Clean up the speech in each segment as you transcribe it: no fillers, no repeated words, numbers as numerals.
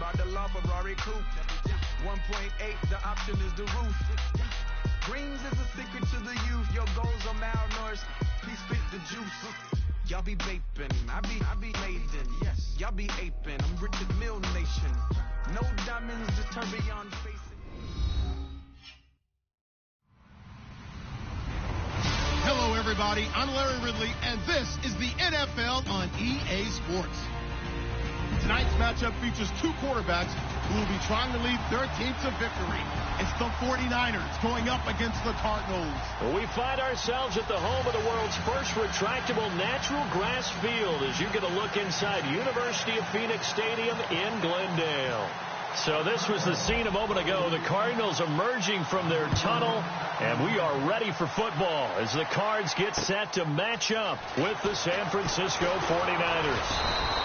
Drive the LaFerrari coupe. 1.8, the option is the roof. Greens is a secret to the youth. Your goals are malnourished. Please spit the juice. Y'all be vaping, I be laden. Yes, y'all be aping. I'm Richard Mill Nation. No diamonds, just tourbillon facing. Hello, everybody. I'm Larry Ridley, and this is the NFL on EA Sports. Tonight's matchup features two quarterbacks who will be trying to lead their team to victory. It's the 49ers going up against the Cardinals. We find ourselves at the home of the world's first retractable natural grass field as you get a look inside University of Phoenix Stadium in Glendale. So this was the scene a moment ago. The Cardinals emerging from their tunnel, and we are ready for football as the Cards get set to match up with the San Francisco 49ers.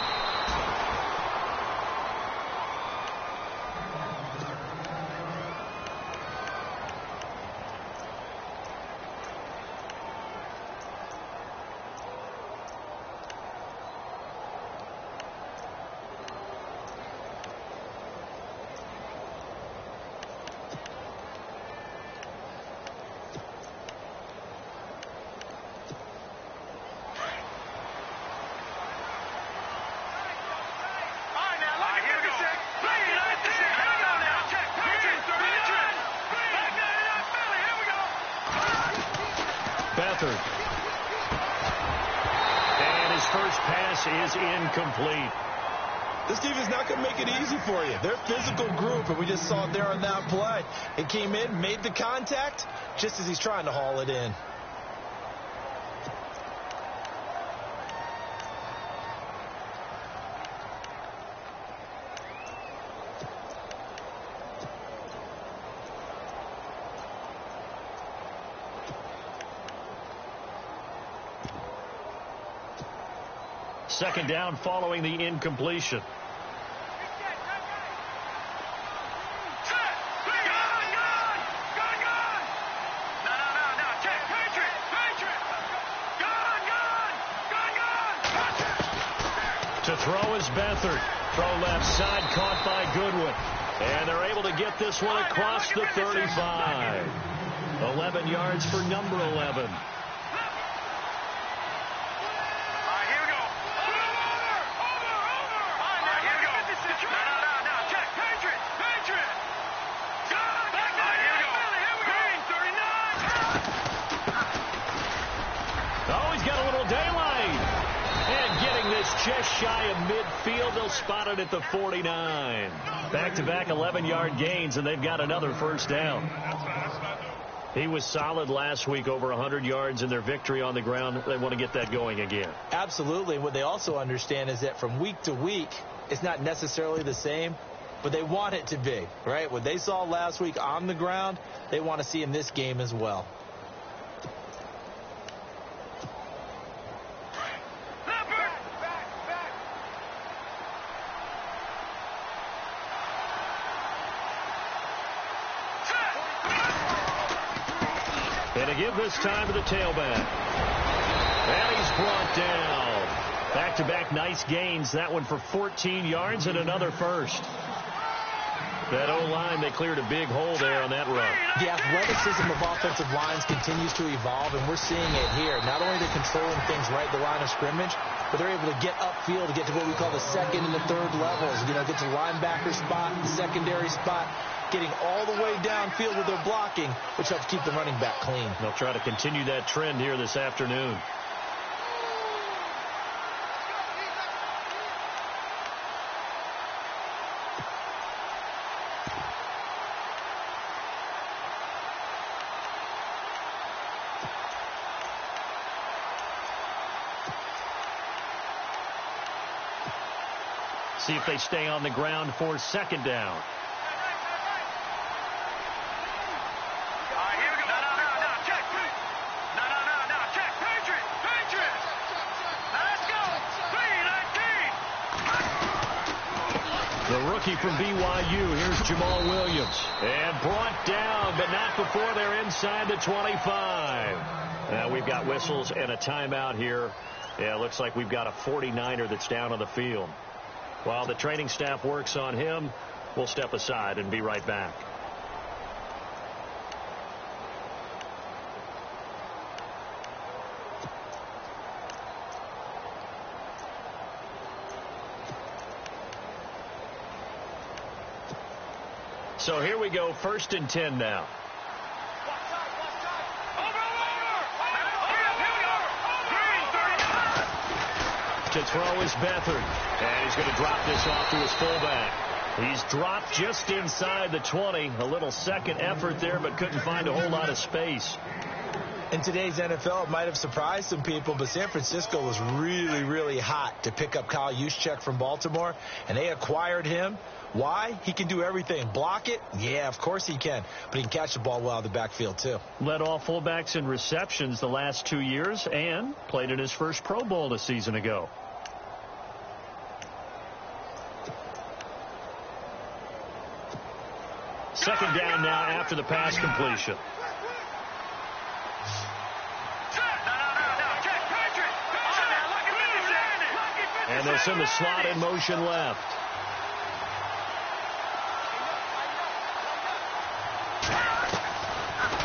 And his first pass is incomplete. This defense is not going to make it easy for you. They're a physical group, and we just saw it there on that play. It came in, made the contact, just as he's trying to haul it in. Second down following the incompletion. To throw is Beathard. Throw left side, caught by Goodwin. And they're able to get this one across the 35. 11 yards for number 11. Just shy of midfield. They'll spot it at the 49. Back-to-back 11-yard gains, and they've got another first down. He was solid last week, over 100 yards in their victory on the ground. They want to get that going again. Absolutely. What they also understand is that from week to week, it's not necessarily the same, but they want it to be, right? What they saw last week on the ground, they want to see in this game as well. And to give this time to the tailback. And he's brought down. Back-to-back nice gains. That one for 14 yards and another first. That O-line, they cleared a big hole there on that run. The athleticism of offensive lines continues to evolve, and we're seeing it here. Not only they're controlling things right at the line of scrimmage, but they're able to get upfield to get to what we call the second and the third levels. You know, get to the linebacker spot, the secondary spot, getting all the way downfield with their blocking, which helps keep the running back clean. They'll try to continue that trend here this afternoon. See if they stay on the ground for second down. The rookie from BYU, here's Jamal Williams. And brought down, but not before they're inside the 25. We've got whistles and a timeout here. Yeah, it looks like we've got a 49er that's down on the field. While the training staff works on him, we'll step aside and be right back. So here we go, 1st and 10 now. To throw is Beathard, and he's going to drop this off to his fullback. He's dropped just inside the 20. A little second effort there, but couldn't find a whole lot of space. In today's NFL, it might have surprised some people, but San Francisco was really, really hot to pick up Kyle Juszczyk from Baltimore, and they acquired him. Why? He can do everything. Block it? Yeah, of course he can. But he can catch the ball well out of the backfield, too. Led all fullbacks in receptions the last 2 years and played in his first Pro Bowl a season ago. Second down now after the pass completion. And they'll send the slot in motion left.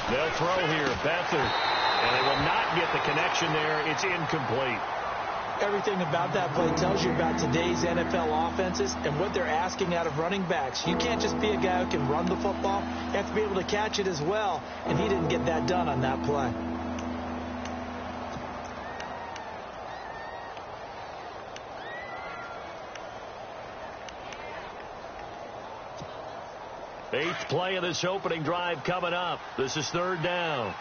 They'll throw here, Beathard. And they will not get the connection there. It's incomplete. Everything about that play tells you about today's NFL offenses and what they're asking out of running backs. You can't just be a guy who can run the football. You have to be able to catch it as well, and he didn't get that done on that play. Eighth play of this opening drive coming up. This is 3rd down.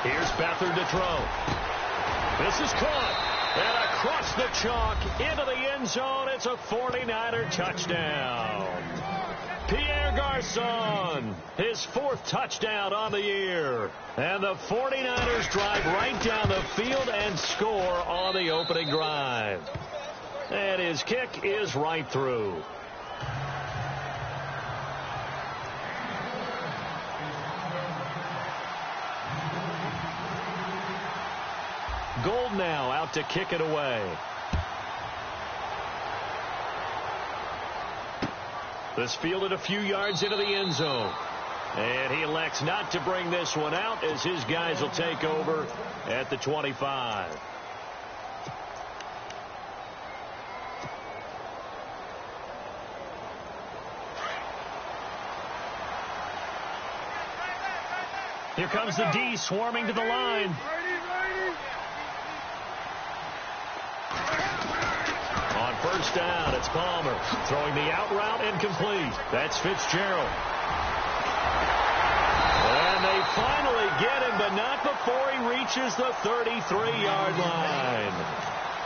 Here's Beathard to throw. This is caught. And across the chalk into the end zone. It's a 49er touchdown. Pierre Garçon, his 4th touchdown on the year. And the 49ers drive right down the field and score on the opening drive. And his kick is right through. Gold now out to kick it away. This fielded a few yards into the end zone. And he elects not to bring this one out as his guys will take over at the 25. Here comes the D swarming to the line. On 1st down, it's Palmer throwing the out route incomplete. That's Fitzgerald. And they finally get him, but not before he reaches the 33-yard line.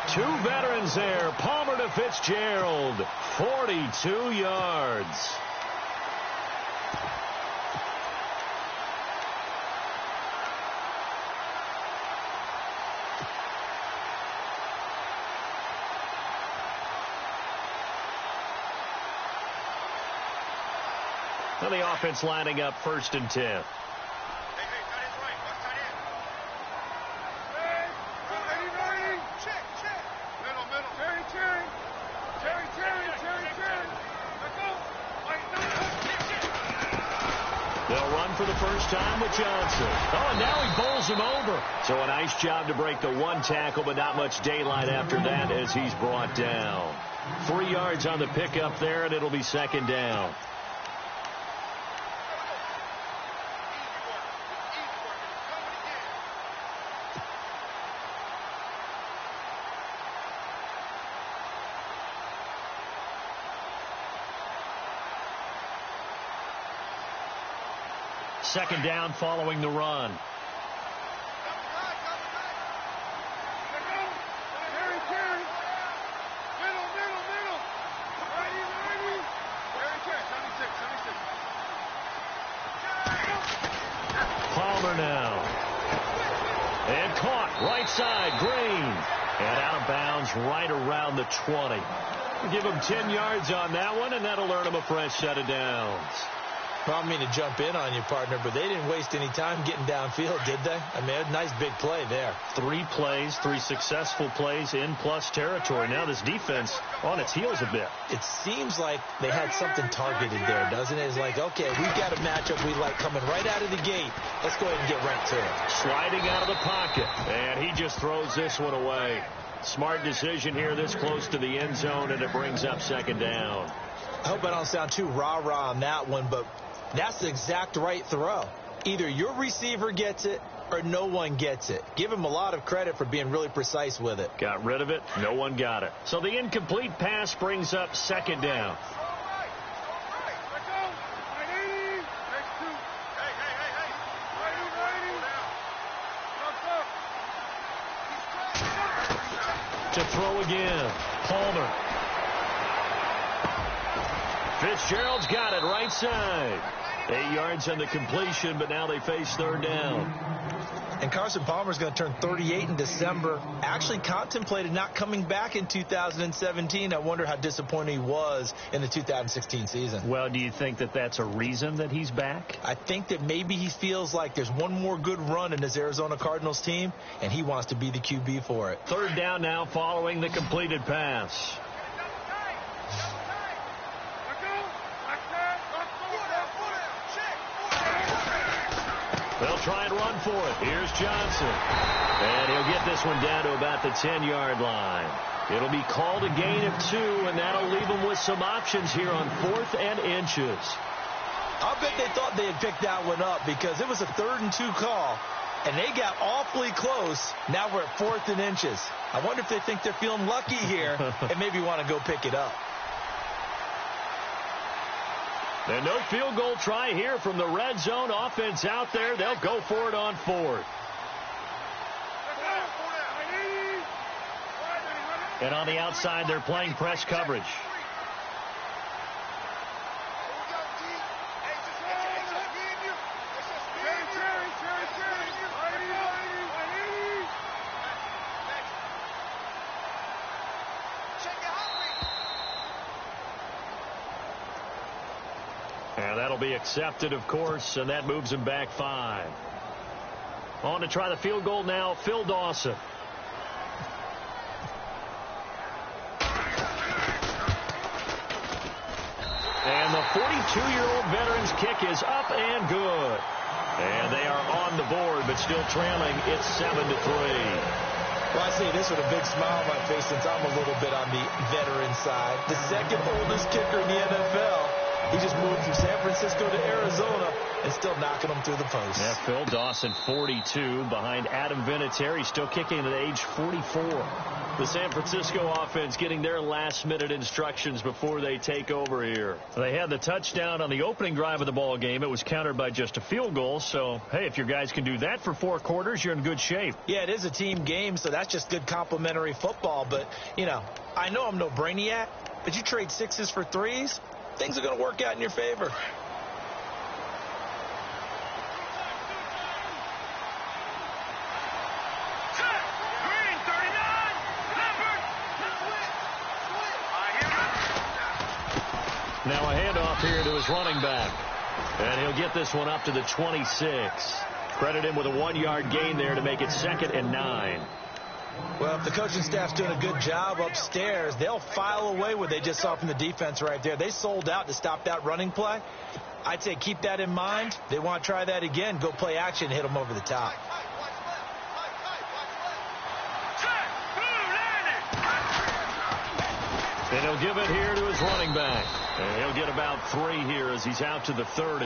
2 veterans there, Palmer to Fitzgerald, 42 yards. Well, the offense lining up 1st and 10. They'll run for the first time with Johnson. Oh, and now he bowls him over. So a nice job to break the 1 tackle, but not much daylight after that as he's brought down. 3 yards on the pickup there, and it'll be 2nd down. Second down following the run. Palmer now. And caught right side, Green. And out of bounds right around the 20. Give them 10 yards on that one, and that'll earn them a fresh set of downs. Well, I mean to jump in on you, partner, but they didn't waste any time getting downfield, did they? I mean, a nice big play there. 3 plays, 3 successful plays in plus territory. Now this defense on its heels a bit. It seems like they had something targeted there, doesn't it? It's like, okay, we've got a matchup we like coming right out of the gate. Let's go ahead and get right to it. Sliding out of the pocket, and he just throws this one away. Smart decision here this close to the end zone, and it brings up second down. I hope I don't sound too rah-rah on that one, but that's the exact right throw. Either your receiver gets it or no one gets it. Give him a lot of credit for being really precise with it. Got rid of it. No one got it. So the incomplete pass brings up second down. To throw again. Palmer. Fitzgerald's got it right side. 8 yards on the completion, but now they face third down. And Carson Palmer's going to turn 38 in December. Actually contemplated not coming back in 2017. I wonder how disappointed he was in the 2016 season. Well, do you think that that's a reason that he's back? I think that maybe he feels like there's one more good run in his Arizona Cardinals team, and he wants to be the QB for it. Third down now following the completed pass. They'll try and run for it. Here's Johnson. And he'll get this one down to about the 10-yard line. It'll be called a gain of 2, and that'll leave them with some options here on 4th and inches. I'll bet they thought they had picked that one up because it was a 3rd and 2 call, and they got awfully close. Now we're at 4th and inches. I wonder if they think they're feeling lucky here and maybe want to go pick it up. And no field goal try here from the red zone. Offense out there. They'll go for it on 4th. And on the outside, they're playing press coverage. And that'll be accepted, of course, and that moves him back 5. On to try the field goal now, Phil Dawson. And the 42-year-old veteran's kick is up and good. And they are on the board, but still trailing. It's 7-3. Well, I say this with a big smile on my face since I'm a little bit on the veteran side. The second oldest kicker in the NFL. He just moved from San Francisco to Arizona and still knocking them through the post. Yeah, Phil Dawson, 42, behind Adam Vinatieri, still kicking at age 44. The San Francisco offense getting their last-minute instructions before they take over here. They had the touchdown on the opening drive of the ball game. It was countered by just a field goal. So, hey, if your guys can do that for 4 quarters, you're in good shape. Yeah, it is a team game, so that's just good complimentary football. But, you know, I know I'm no brainiac, but you trade 6s for 3s, things are going to work out in your favor. Now a handoff here to his running back. And he'll get this one up to the 26. Credit him with a 1-yard gain there to make it 2nd and 9. Well, if the coaching staff's doing a good job upstairs, they'll file away what they just saw from the defense right there. They sold out to stop that running play. I'd say keep that in mind. They want to try that again. Go play action and hit them over the top. And he'll give it here to his running back. And he'll get about 3 here as he's out to the 30.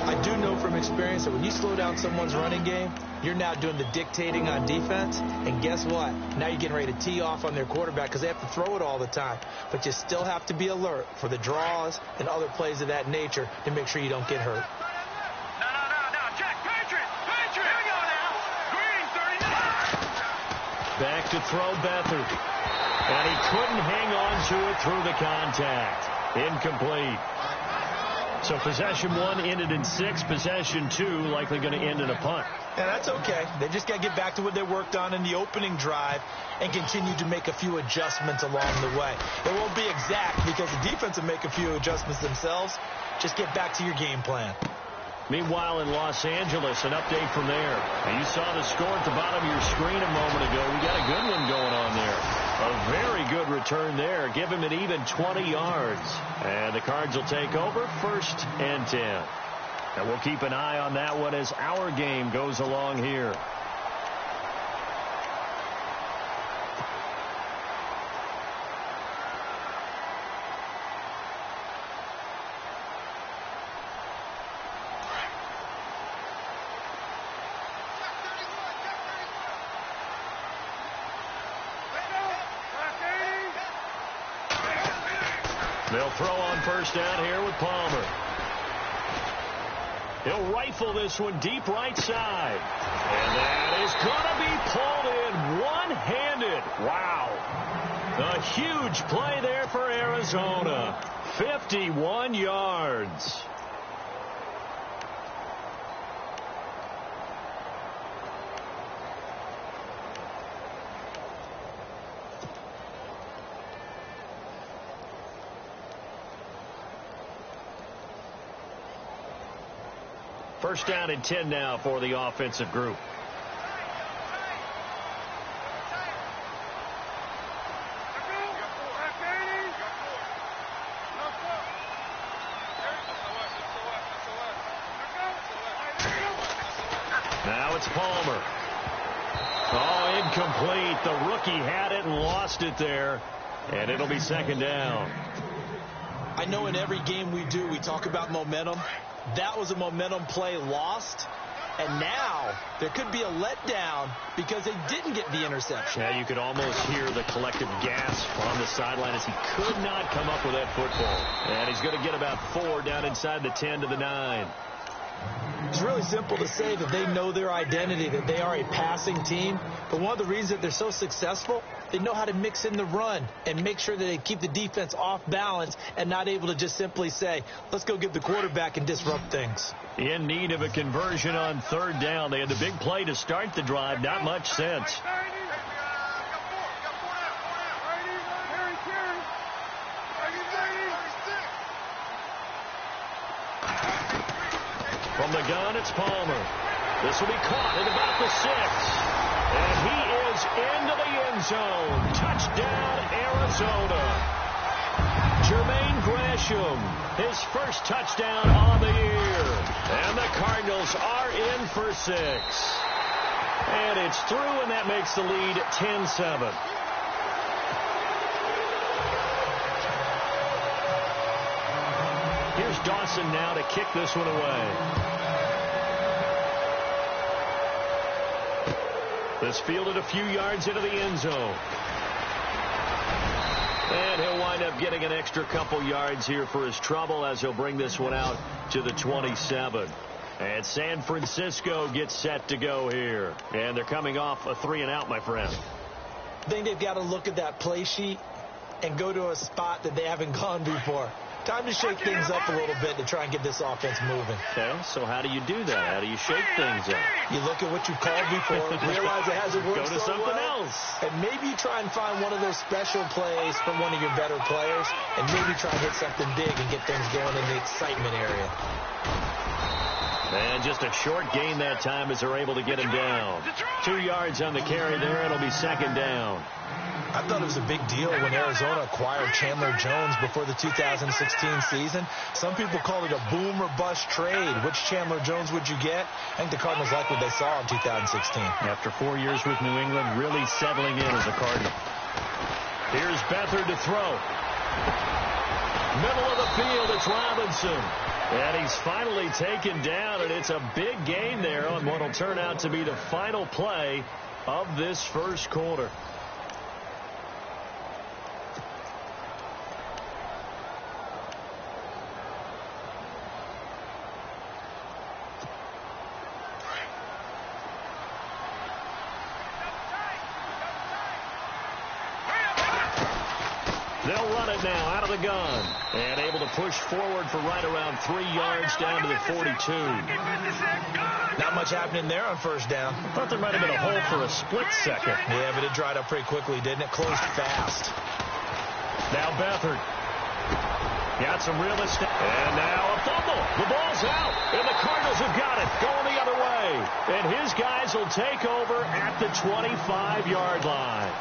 I do know from experience that when you slow down someone's running game, you're now doing the dictating on defense. And guess what? Now you're getting ready to tee off on their quarterback because they have to throw it all the time. But you still have to be alert for the draws and other plays of that nature to make sure you don't get hurt. No, Jack, Patriot! Here we go now. Green, 39. Back to throw Beathard. And he couldn't hang on to it through the contact. Incomplete. So possession 1 ended in 6. Possession 2 likely going to end in a punt. Yeah, that's okay. They just got to get back to what they worked on in the opening drive and continue to make a few adjustments along the way. It won't be exact because the defense will make a few adjustments themselves. Just get back to your game plan. Meanwhile, in Los Angeles, an update from there. Now, you saw the score at the bottom of your screen a moment ago. We got a good one going on there. A very good return there. Give him an even 20 yards. And the Cards will take over 1st and 10. And we'll keep an eye on that one as our game goes along here. They'll throw on 1st down here with Palmer. He'll rifle this one deep right side. And that is going to be pulled in one-handed. Wow. A huge play there for Arizona. 51 yards. First down and 10 now for the offensive group. Now it's Palmer. Oh, incomplete. The rookie had it and lost it there. And it'll be 2nd down. I know in every game we do, we talk about momentum. That was a momentum play lost. And now there could be a letdown because they didn't get the interception. Yeah, you could almost hear the collective gasp on the sideline as he could not come up with that football. And he's going to get about 4 down inside the 10 to the 9. It's really simple to say that they know their identity, that they are a passing team. But one of the reasons that they're so successful, they know how to mix in the run and make sure that they keep the defense off balance and not able to just simply say, let's go get the quarterback and disrupt things. In need of a conversion on 3rd down. They had the big play to start the drive. Not much sense. From the gun, it's Palmer. This will be caught at about the 6. And he is into the end zone. Touchdown, Arizona. Jermaine Gresham, his first touchdown on the year. And the Cardinals are in for 6. And it's through, and that makes the lead 10-7. Here's Dawson now to kick this one away. This fielded a few yards into the end zone. And he'll wind up getting an extra couple yards here for his trouble as he'll bring this one out to the 27. And San Francisco gets set to go here. And they're coming off a 3-and-out, my friend. I think they've got to look at that play sheet and go to a spot that they haven't gone before. Time to shake things up a little bit to try and get this offense moving. Okay, so how do you do that? How do you shake things up? You look at what you've called before, realize it hasn't worked Go to so something well, else. and maybe you try and find one of those special plays from one of your better players, and maybe try and hit something big and get things going in the excitement area. And just a short gain that time as they're able to get him down. 2 yards on the carry there. It'll be 2nd down. I thought it was a big deal when Arizona acquired Chandler Jones before the 2016 season. Some people call it a boom or bust trade. Which Chandler Jones would you get? I think the Cardinals like what they saw in 2016. After 4 years with New England, really settling in as a Cardinal. Here's Beathard to throw. Middle of the field, it's Robinson. And he's finally taken down, and it's a big gain there on what will turn out to be the final play of this first quarter. They'll run it now out of the gun. And able to push forward for right around 3 yards down to the 42. Not much happening there on first down. Thought there might have been a hole for a split second. Yeah, but it dried up pretty quickly, didn't it? Closed fast. Now Beathard. Got some real estate. And now a fumble. The ball's out. And the Cardinals have got it. Going the other way. And his guys will take over at the 25-yard line.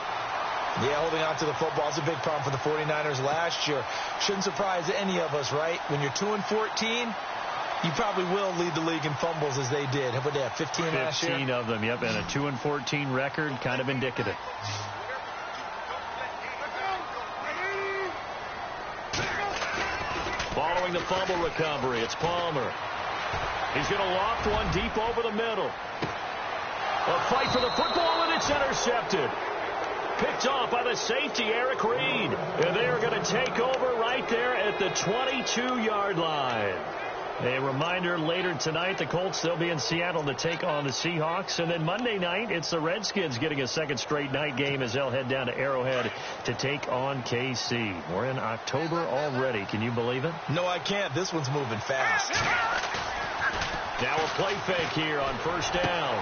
Yeah, holding on to the football is a big problem for the 49ers last year. Shouldn't surprise any of us, right? When you're 2-14, you probably will lead the league in fumbles as they did. How about that, 15 last year? 15 of them, yep, and a 2-14 record, kind of indicative. Following the fumble recovery, it's Palmer. He's going to loft one deep over the middle. A fight for the football, and it's intercepted. Picked off by the safety, Eric Reed. And they are going to take over right there at the 22-yard line. A reminder, later tonight, the Colts, they'll be in Seattle to take on the Seahawks. And then Monday night, it's the Redskins getting a second straight night game as they'll head down to Arrowhead to take on KC. We're in October already. Can you believe it? No, I can't. This one's moving fast. Now a play fake here on first down.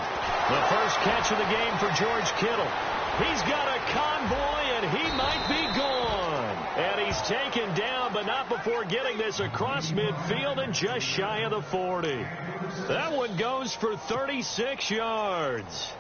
The first catch of the game for George Kittle. He's got a convoy, and he might be gone. And he's taken down, but not before getting this across midfield and just shy of the 40. That one goes for 36 yards.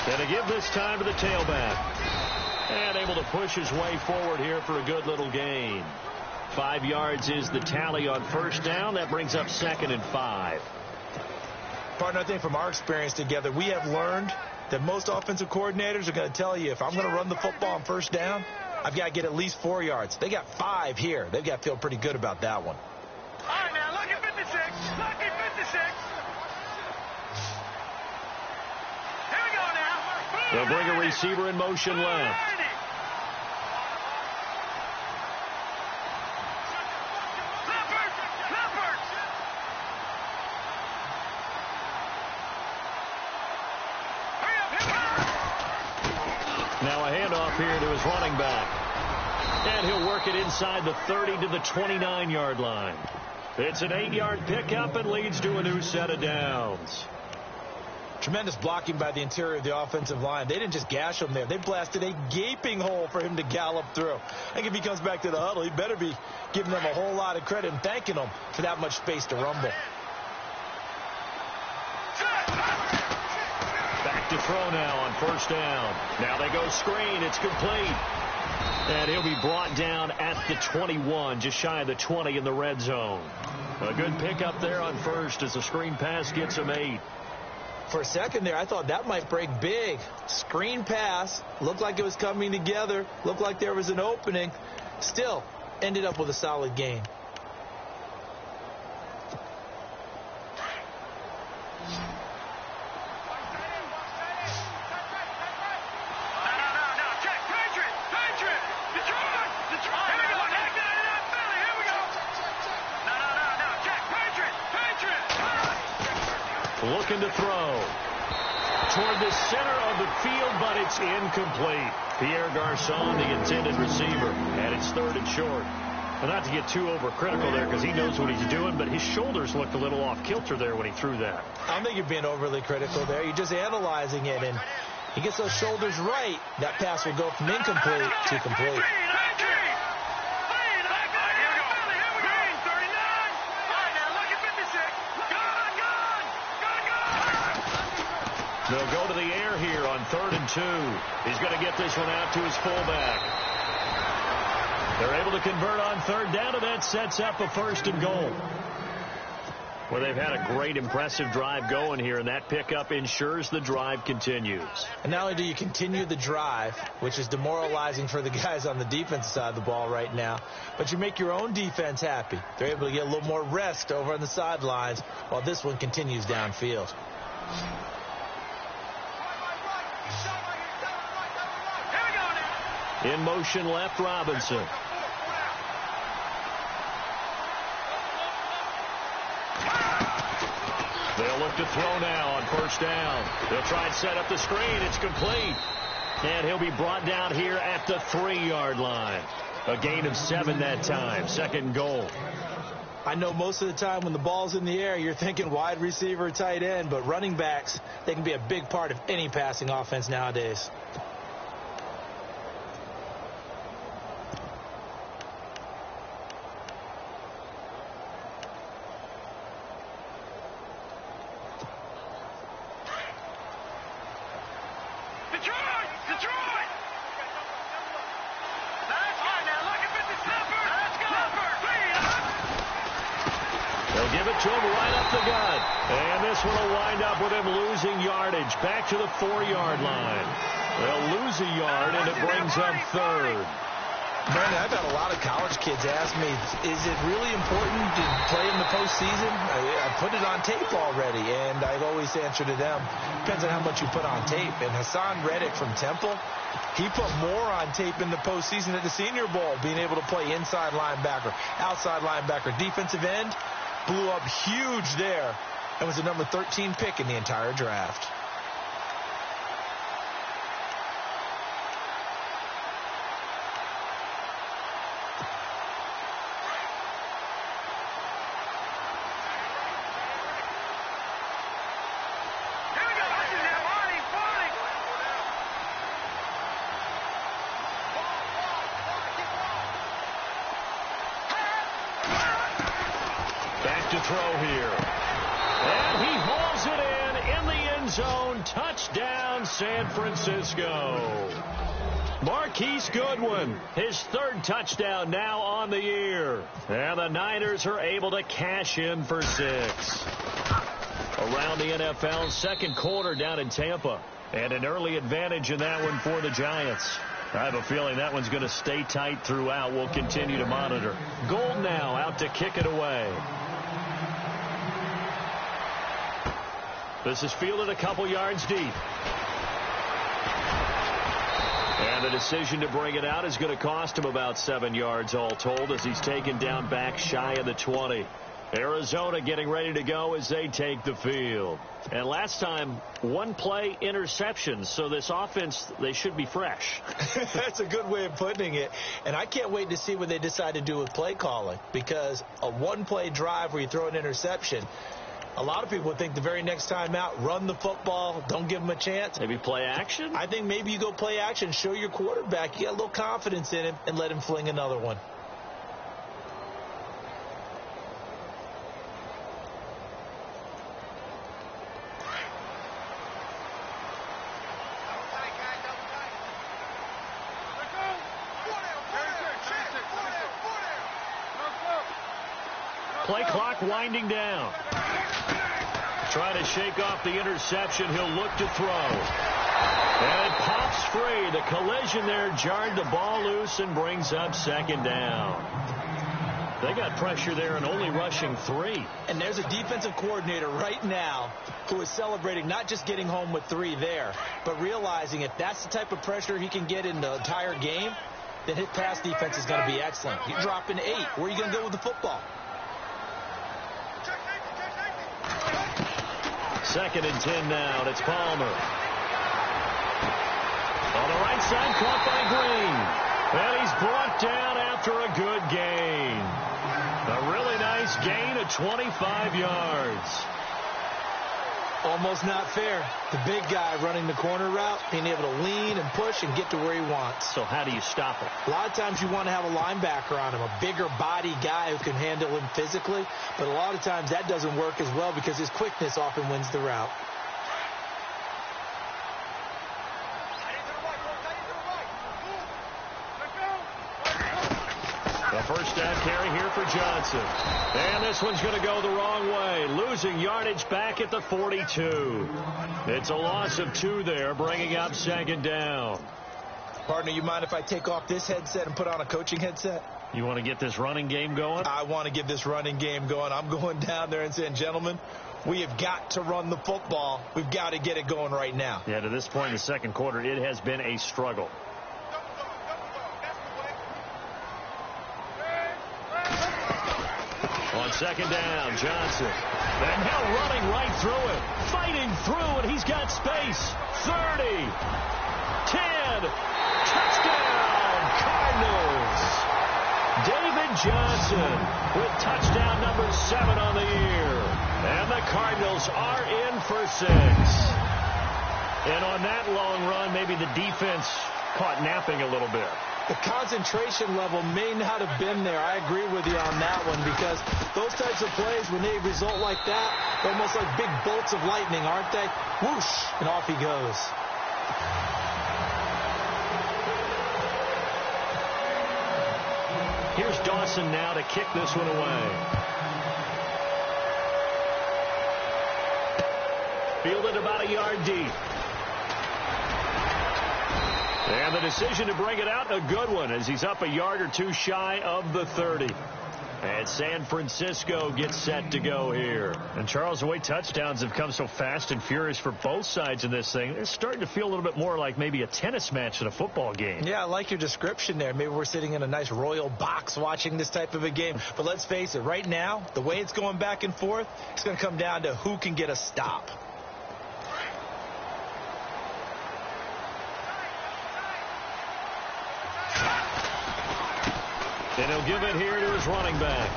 And to give this time to the tailback. And able to push his way forward here for a good little gain. 5 yards is the tally on first down. That brings up 2nd and 5. Partner, I think from our experience together, we have learned that most offensive coordinators are going to tell you, if I'm going to run the football on first down, I've got to get at least 4 yards. They got 5 here. They've got to feel pretty good about that one. All right, now, look at 56. Look at 56. Here we go now. They'll bring a receiver in motion left. Now a handoff here to his running back. And he'll work it inside the 30 to the 29-yard line. It's an 8-yard pickup and leads to a new set of downs. Tremendous blocking by the interior of the offensive line. They didn't just gash him there. They blasted a gaping hole for him to gallop through. I think if he comes back to the huddle, he better be giving them a whole lot of credit and thanking them for that much space to rumble. Back to throw now on first down. Now they go screen. It's complete. And he'll be brought down at the 21, just shy of the 20 in the red zone. A good pickup there on first as the screen pass gets him 8. For a second there, I thought that might break big. Screen pass. Looked like it was coming together. Looked like there was an opening. Still, ended up with a solid gain. Looking to throw toward the center of the field, but it's incomplete. Pierre Garçon, the intended receiver, and it's 3rd and short. Well, not to get too overcritical there because he knows what he's doing, but his shoulders looked a little off kilter there when he threw that. I don't think you're being overly critical there. You're just analyzing it, and he gets those shoulders right. That pass will go from incomplete to complete. They'll go to the air here on 3rd and 2. He's going to get this one out to his fullback. They're able to convert on 3rd down, and that sets up a 1st and goal. Well, they've had a great, impressive drive going here, and that pickup ensures the drive continues. And not only do you continue the drive, which is demoralizing for the guys on the defensive side of the ball right now, but you make your own defense happy. They're able to get a little more rest over on the sidelines while this one continues downfield. In motion left, Robinson. They'll look to throw now on first down. They'll try and set up the screen. It's complete. And he'll be brought down here at the 3-yard line. A gain of 7 that time. Second and goal. I know most of the time when the ball's in the air, you're thinking wide receiver, tight end, but running backs, they can be a big part of any passing offense nowadays. Back to the 4-yard line. They'll lose a yard, and it brings up third. Brandon, I've had a lot of college kids ask me, is it really important to play in the postseason? I put it on tape already, and I've always answered to them, depends on how much you put on tape. And Hassan Reddick from Temple, he put more on tape in the postseason at the Senior Bowl, being able to play inside linebacker, outside linebacker, defensive end, blew up huge there, and was the number 13 pick in the entire draft. To throw here. And he hauls it in the end zone. Touchdown, San Francisco. Marquise Goodwin, his 3rd touchdown now on the year. And the Niners are able to cash in for 6. Around the NFL, second quarter down in Tampa. And an early advantage in that one for the Giants. I have a feeling that one's going to stay tight throughout. We'll continue to monitor. Gold now out to kick it away. This is fielded a couple yards deep. And the decision to bring it out is going to cost him about 7 yards all told as he's taken down back shy of the 20. Arizona getting ready to go as they take the field. And last time, 1-play interceptions, so this offense, they should be fresh. That's a good way of putting it. And I can't wait to see what they decide to do with play calling, because a 1-play drive where you throw an interception, a lot of people would think the very next time out, run the football, don't give them a chance. Maybe play action? I think maybe you go play action, show your quarterback you got a little confidence in him, and let him fling another one. Play clock winding down. Trying to shake off the interception. He'll look to throw. And it pops free. The collision there jarred the ball loose and brings up second down. They got pressure there and only rushing 3. And there's a defensive coordinator right now who is celebrating not just getting home with 3 there, but realizing if that's the type of pressure he can get in the entire game, then his pass defense is going to be excellent. You drop in 8. Where are you going to go with the football? Second and 10 now, and it's Palmer. On the right side, caught by Green. And he's brought down after a good gain. A really nice gain of 25 yards. Almost not fair. The big guy running the corner route, being able to lean and push and get to where he wants. So how do you stop him? A lot of times you want to have a linebacker on him, a bigger body guy who can handle him physically. But a lot of times that doesn't work as well because his quickness often wins the route. A first down carry here for Johnson. And this one's going to go the wrong way. Losing yardage back at the 42. It's a loss of 2 there, bringing up second down. Partner, you mind if I take off this headset and put on a coaching headset? You want to get this running game going? I want to get this running game going. I'm going down there and saying, gentlemen, we have got to run the football. We've got to get it going right now. Yeah, to this point in the second quarter, it has been a struggle. On second down, Johnson. And now running right through it. Fighting through, and he's got space. 30. 10. Touchdown, Cardinals. David Johnson with touchdown number 7 on the year. And the Cardinals are in for 6. And on that long run, maybe the defense caught napping a little bit. The concentration level may not have been there. I agree with you on that one, because those types of plays, when they result like that, they're almost like big bolts of lightning, aren't they? Whoosh, and off he goes. Here's Dawson now to kick this one away. Fielded about a yard deep. And the decision to bring it out, a good one, as he's up a yard or 2 shy of the 30. And San Francisco gets set to go here. And Charles, the way touchdowns have come so fast and furious for both sides in this thing, it's starting to feel a little bit more like maybe a tennis match in a football game. Yeah, I like your description there. Maybe we're sitting in a nice royal box watching this type of a game. But let's face it, right now, the way it's going back and forth, it's going to come down to who can get a stop. And he'll give it here to his running back.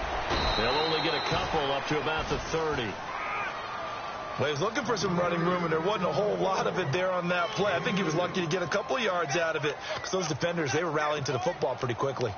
They'll only get a couple up to about the 30. Well, he was looking for some running room, and there wasn't a whole lot of it there on that play. I think he was lucky to get a couple yards out of it, because those defenders, they were rallying to the football pretty quickly.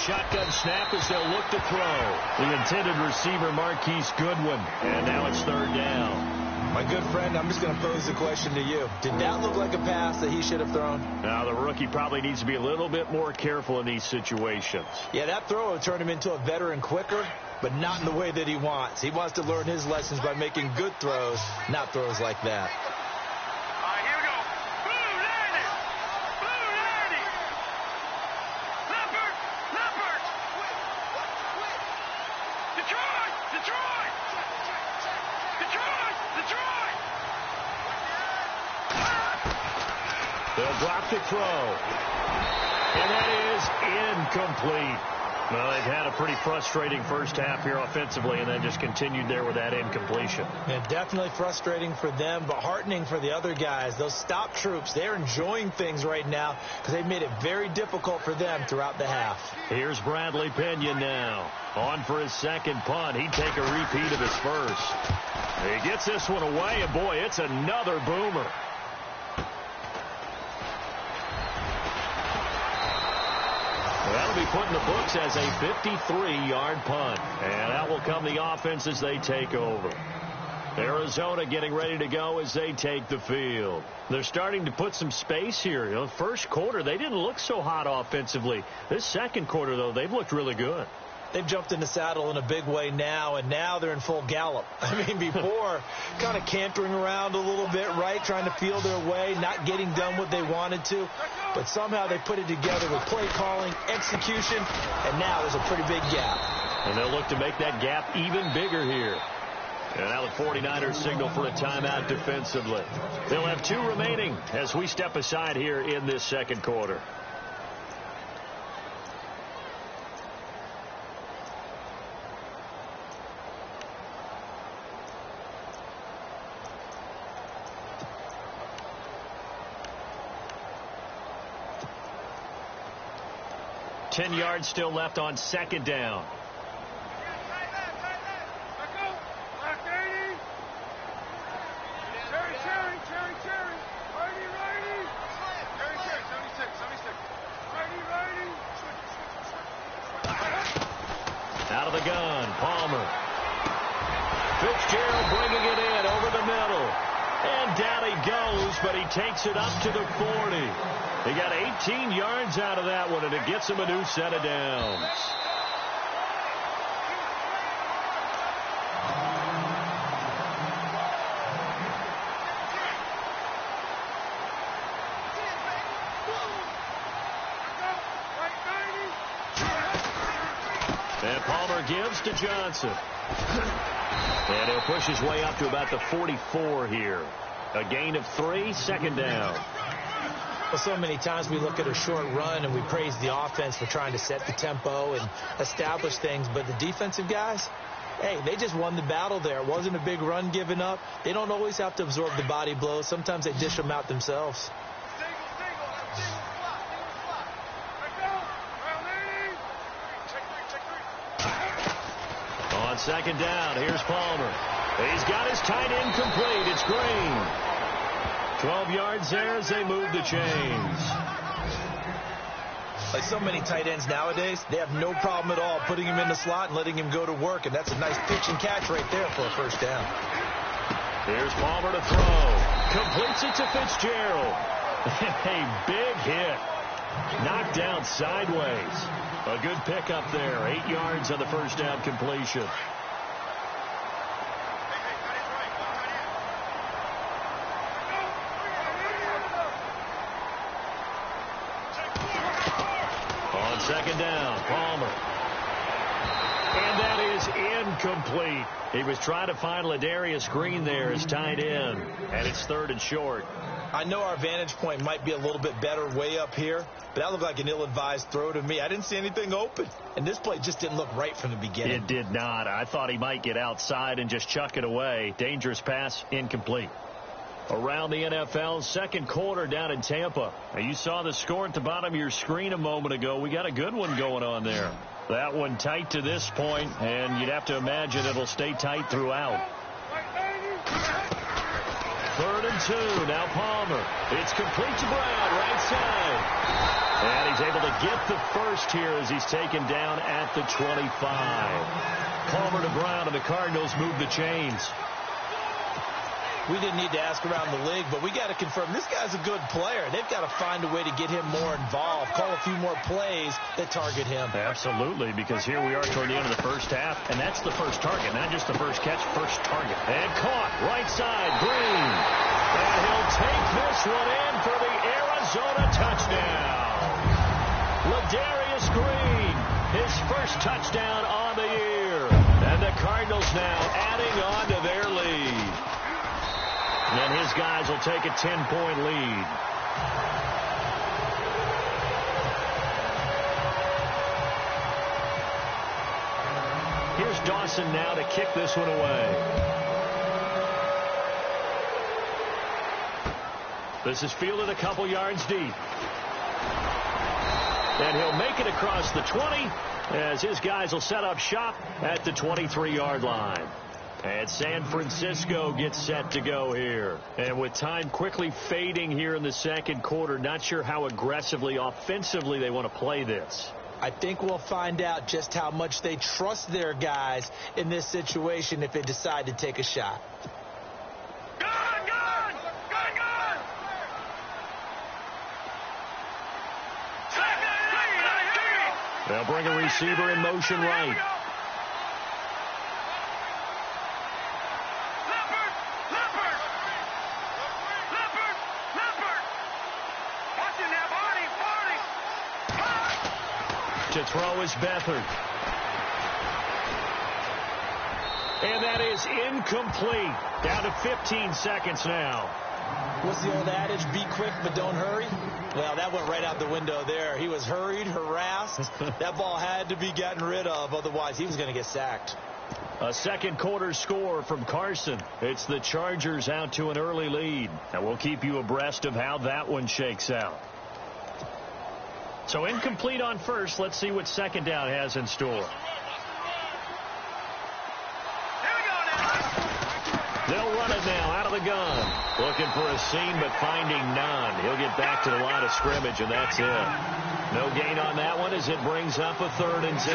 Shotgun snap as they'll look to throw. The intended receiver, Marquise Goodwin. And now it's third down. My good friend, I'm just going to pose the question to you. Did that look like a pass that he should have thrown? Now, the rookie probably needs to be a little bit more careful in these situations. Yeah, that throw will turn him into a veteran quicker, but not in the way that he wants. He wants to learn his lessons by making good throws, not throws like that. They'll drop the throw. And that is incomplete. Well, they've had a pretty frustrating first half here offensively, and then just continued there with that incompletion. Yeah, definitely frustrating for them, but heartening for the other guys. Those stop troops, they're enjoying things right now because they've made it very difficult for them throughout the half. Here's Bradley Pinion now. On for his second punt. He'd take a repeat of his first. He gets this one away, and boy, it's another boomer. That'll be put in the books as a 53-yard punt. And that will come the offense as they take over. Arizona getting ready to go as they take the field. They're starting to put some space here. You know, first quarter, they didn't look so hot offensively. This second quarter, though, they've looked really good. They've jumped in the saddle in a big way now, and now they're in full gallop. I mean, before, kind of cantering around a little bit, right, trying to feel their way, not getting done what they wanted to. But somehow they put it together with play calling, execution, and now there's a pretty big gap. And they'll look to make that gap even bigger here. And now the 49ers signal for a timeout defensively. They'll have 2 remaining as we step aside here in this second quarter. Ten yards still left on second down. Palmer. Fitzgerald bringing it in over the middle. And down he goes, but he takes it up to the 40. He got 18 yards out of that one, and it gets him a new set of downs. And Palmer gives to Johnson. And he'll push his way up to about the 44 here. A gain of 3, second down. Well, so many times we look at a short run and we praise the offense for trying to set the tempo and establish things. But the defensive guys, hey, they just won the battle there. It wasn't a big run given up. They don't always have to absorb the body blows. Sometimes they dish them out themselves. On second down, here's Palmer. He's got his tight end complete. It's Green. 12 yards there as they move the chains. Like so many tight ends nowadays, they have no problem at all putting him in the slot and letting him go to work. And that's a nice pitch and catch right there for a first down. Here's Palmer to throw. Completes it to Fitzgerald. A big hit. Knocked down sideways. A good pickup there. 8 yards on the first down completion. On second down, Palmer. And that is incomplete. He was trying to find Ladarius Green there as tight end. And it's third and short. I know our vantage point might be a little bit better way up here, but that looked like an ill-advised throw to me. I didn't see anything open, and this play just didn't look right from the beginning. It did not. I thought he might get outside and just chuck it away. Dangerous pass, incomplete. Around the NFL, second quarter down in Tampa. Now, you saw the score at the bottom of your screen a moment ago. We got a good one going on there. That one tight to this point, and you'd have to imagine it'll stay tight throughout. 3rd and 2. Now Palmer. It's complete to Brown, right side. And he's able to get the first here as he's taken down at the 25. Palmer to Brown, and the Cardinals move the chains. We didn't need to ask around the league, but we got to confirm this guy's a good player. They've got to find a way to get him more involved, call a few more plays that target him. Absolutely, because here we are toward the end of the first half, and that's the first target, not just the first catch, first target. And caught, right side, Green. And he'll take this one in for the Arizona touchdown. Ladarius Green, his first touchdown on the year. And the Cardinals now adding on to their lead. And his guys will take a 10-point lead. Here's Dawson now to kick this one away. This is fielded a couple yards deep. And he'll make it across the 20 as his guys will set up shop at the 23-yard line. And San Francisco gets set to go here. And with time quickly fading here in the second quarter, not sure how aggressively, offensively they want to play this. I think we'll find out just how much they trust their guys in this situation if they decide to take a shot. They'll bring a receiver in motion right. To throw is Beathard. And that is incomplete. Down to 15 seconds now. What's the old adage? Be quick, but don't hurry. Well, that went right out the window there. He was hurried, harassed. That ball had to be gotten rid of. Otherwise, he was going to get sacked. A second quarter score from Carson. It's the Chargers out to an early lead. And we'll keep you abreast of how that one shakes out. So incomplete on first. Let's see what second down has in store. They'll run it now out of the gun. Looking for a seam, but finding none. He'll get back to the line of scrimmage, and that's it. No gain on that one as it brings up a 3rd and 10.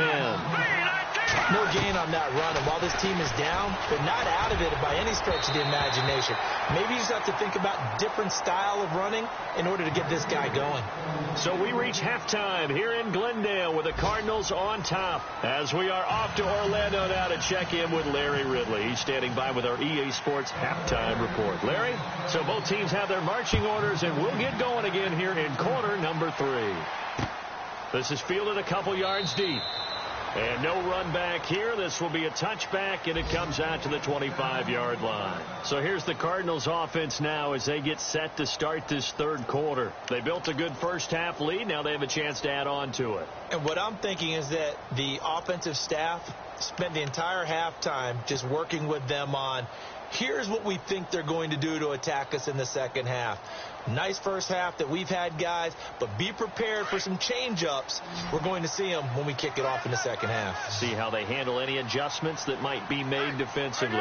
No gain on that run, and while this team is down, they're not out of it by any stretch of the imagination. Maybe you just have to think about different style of running in order to get this guy going. So we reach halftime here in Glendale with the Cardinals on top as we are off to Orlando now to check in with Larry Ridley. He's standing by with our EA Sports halftime report. Larry, so both teams have their marching orders, and we'll get going again here in quarter number 3. This is fielded a couple yards deep. And no run back here. This will be a touchback, and it comes out to the 25-yard line. So here's the Cardinals offense now as they get set to start this third quarter. They built a good first-half lead. Now they have a chance to add on to it. And what I'm thinking is that the offensive staff spent the entire halftime just working with them on, here's what we think they're going to do to attack us in the second half. Nice first half that we've had, guys, but be prepared for some change-ups. We're going to see them when we kick it off in the second half. See how they handle any adjustments that might be made defensively.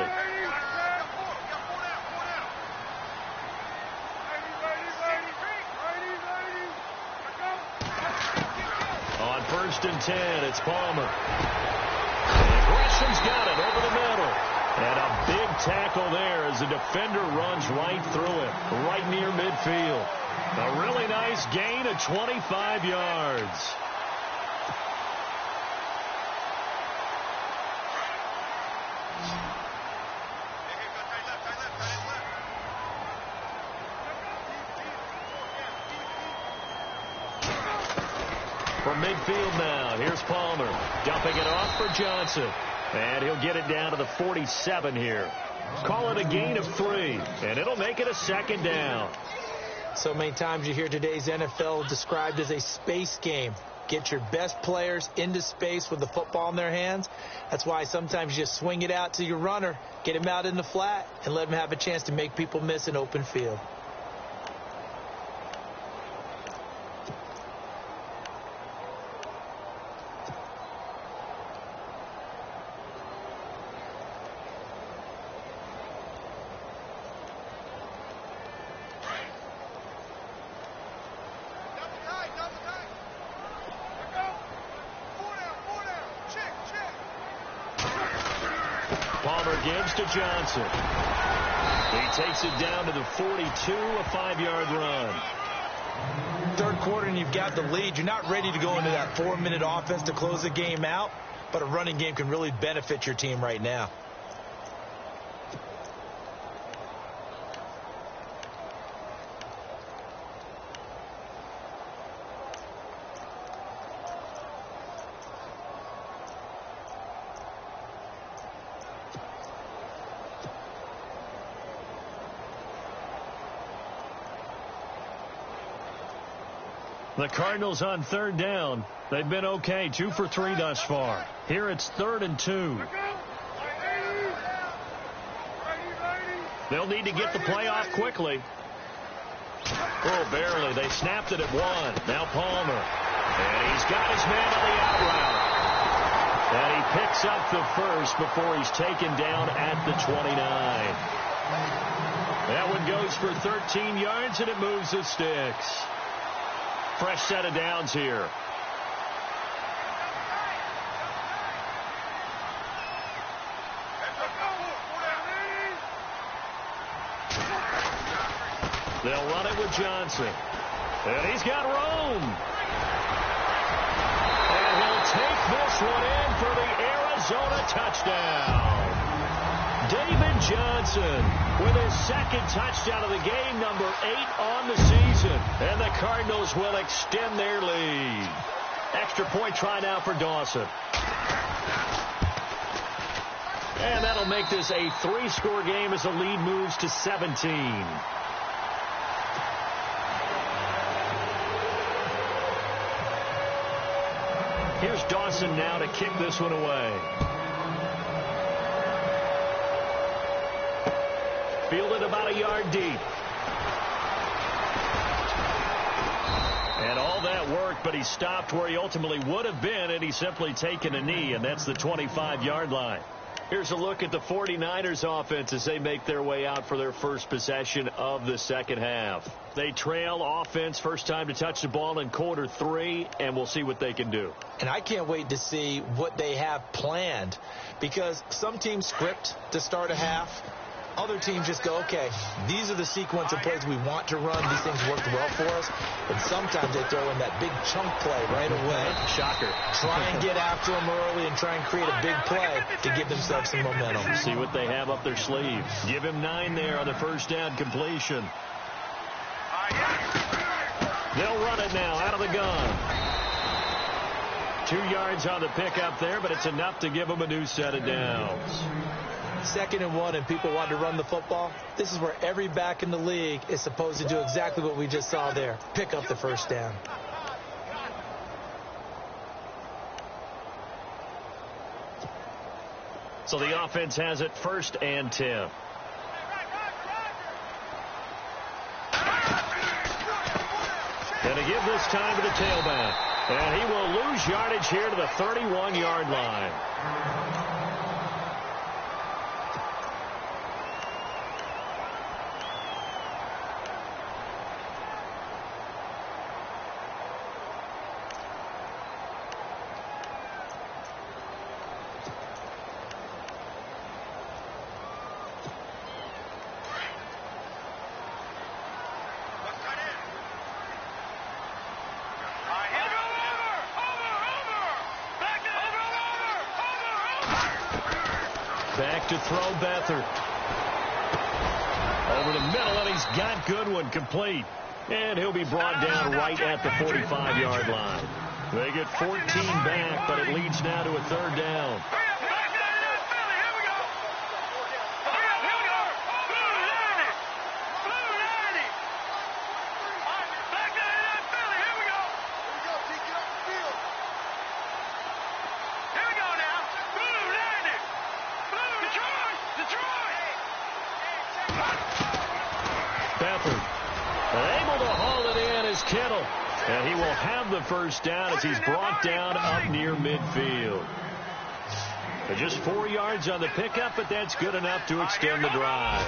On 1st and 10, it's Palmer. And Gresham's got it over the middle. And a big tackle there as the defender runs right through it, right near midfield. A really nice gain of 25 yards. From midfield now, here's Palmer. Dumping it off for Johnson. And he'll get it down to the 47 here. Call it a gain of 3, and it'll make it a second down. So many times you hear today's NFL described as a space game. Get your best players into space with the football in their hands. That's why sometimes you just swing it out to your runner, get him out in the flat, and let him have a chance to make people miss an open field. Palmer gives to Johnson. He takes it down to the 42, a 5-yard run. Third quarter and you've got the lead. You're not ready to go into that 4-minute offense to close the game out, but a running game can really benefit your team right now. The Cardinals on 3rd down. They've been okay, 2 for 3 thus far. Here it's 3rd and 2. They'll need to get the play off quickly. Oh, barely. They snapped it at 1. Now Palmer. And he's got his man on the out route. And he picks up the first before he's taken down at the 29. That one goes for 13 yards, and it moves the sticks. Fresh set of downs here. They'll run it with Johnson. And he's got room. And he'll take this one in for the Arizona touchdown. David Johnson with his second touchdown of the game, number 8 on the season. And the Cardinals will extend their lead. Extra point try now for Dawson. And that'll make this a 3-score game as the lead moves to 17. Here's Dawson now to kick this one away. Fielded about a yard deep. And all that work, but he stopped where he ultimately would have been, and he's simply taken a knee, and that's the 25-yard line. Here's a look at the 49ers offense as they make their way out for their first possession of the second half. They trail offense first time to touch the ball in quarter 3, and we'll see what they can do. And I can't wait to see what they have planned, because some teams script to start a half. Other teams just go, okay, these are the sequence of plays we want to run. These things worked well for us. And sometimes they throw in that big chunk play right away. Shocker. Try and get after them early and try and create a big play to give themselves some momentum. See what they have up their sleeve. Give him 9 there on the first down completion. They'll run it now out of the gun. 2 yards on the pickup there, but it's enough to give them a new set of downs. 2nd and 1 and people want to run the football. This is where every back in the league is supposed to do exactly what we just saw there. Pick up the first down. So the offense has it 1st and 10. And to give this time to the tailback. And he will lose yardage here to the 31-yard line. Back to throw Beathard. Over the middle, and he's got Goodwin complete. And he'll be brought down right at the 45-yard line. They get 14 back, but it leads now to a 3rd down. And he will have the first down as he's brought down up near midfield. But just 4 yards on the pickup, but that's good enough to extend the drive.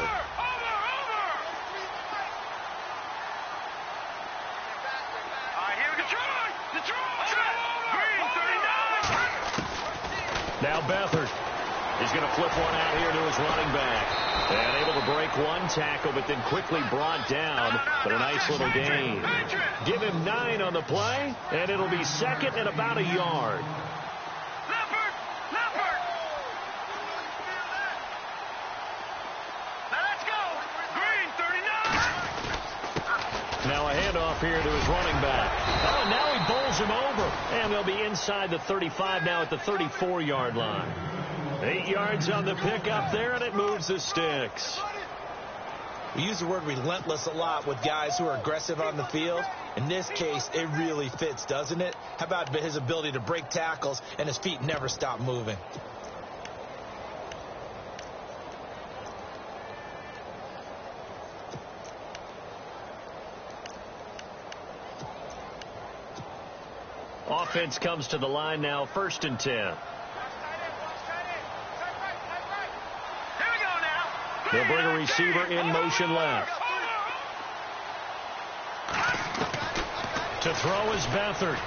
Now Beathard is going to flip one out here to his running back. And able to break one tackle, but then quickly brought down. But a nice little gain. Give him 9 on the play, and it'll be 2nd and about a yard. Now a handoff here to his running back. Oh, and now he bowls him over. And they'll be inside the 35 now at the 34-yard line. 8 yards on the pickup there, and it moves the sticks. We use the word relentless a lot with guys who are aggressive on the field. In this case, it really fits, doesn't it? How about his ability to break tackles and his feet never stop moving? Offense comes to the line now, 1st and 10. They'll bring a receiver in motion left. To throw is Beathard.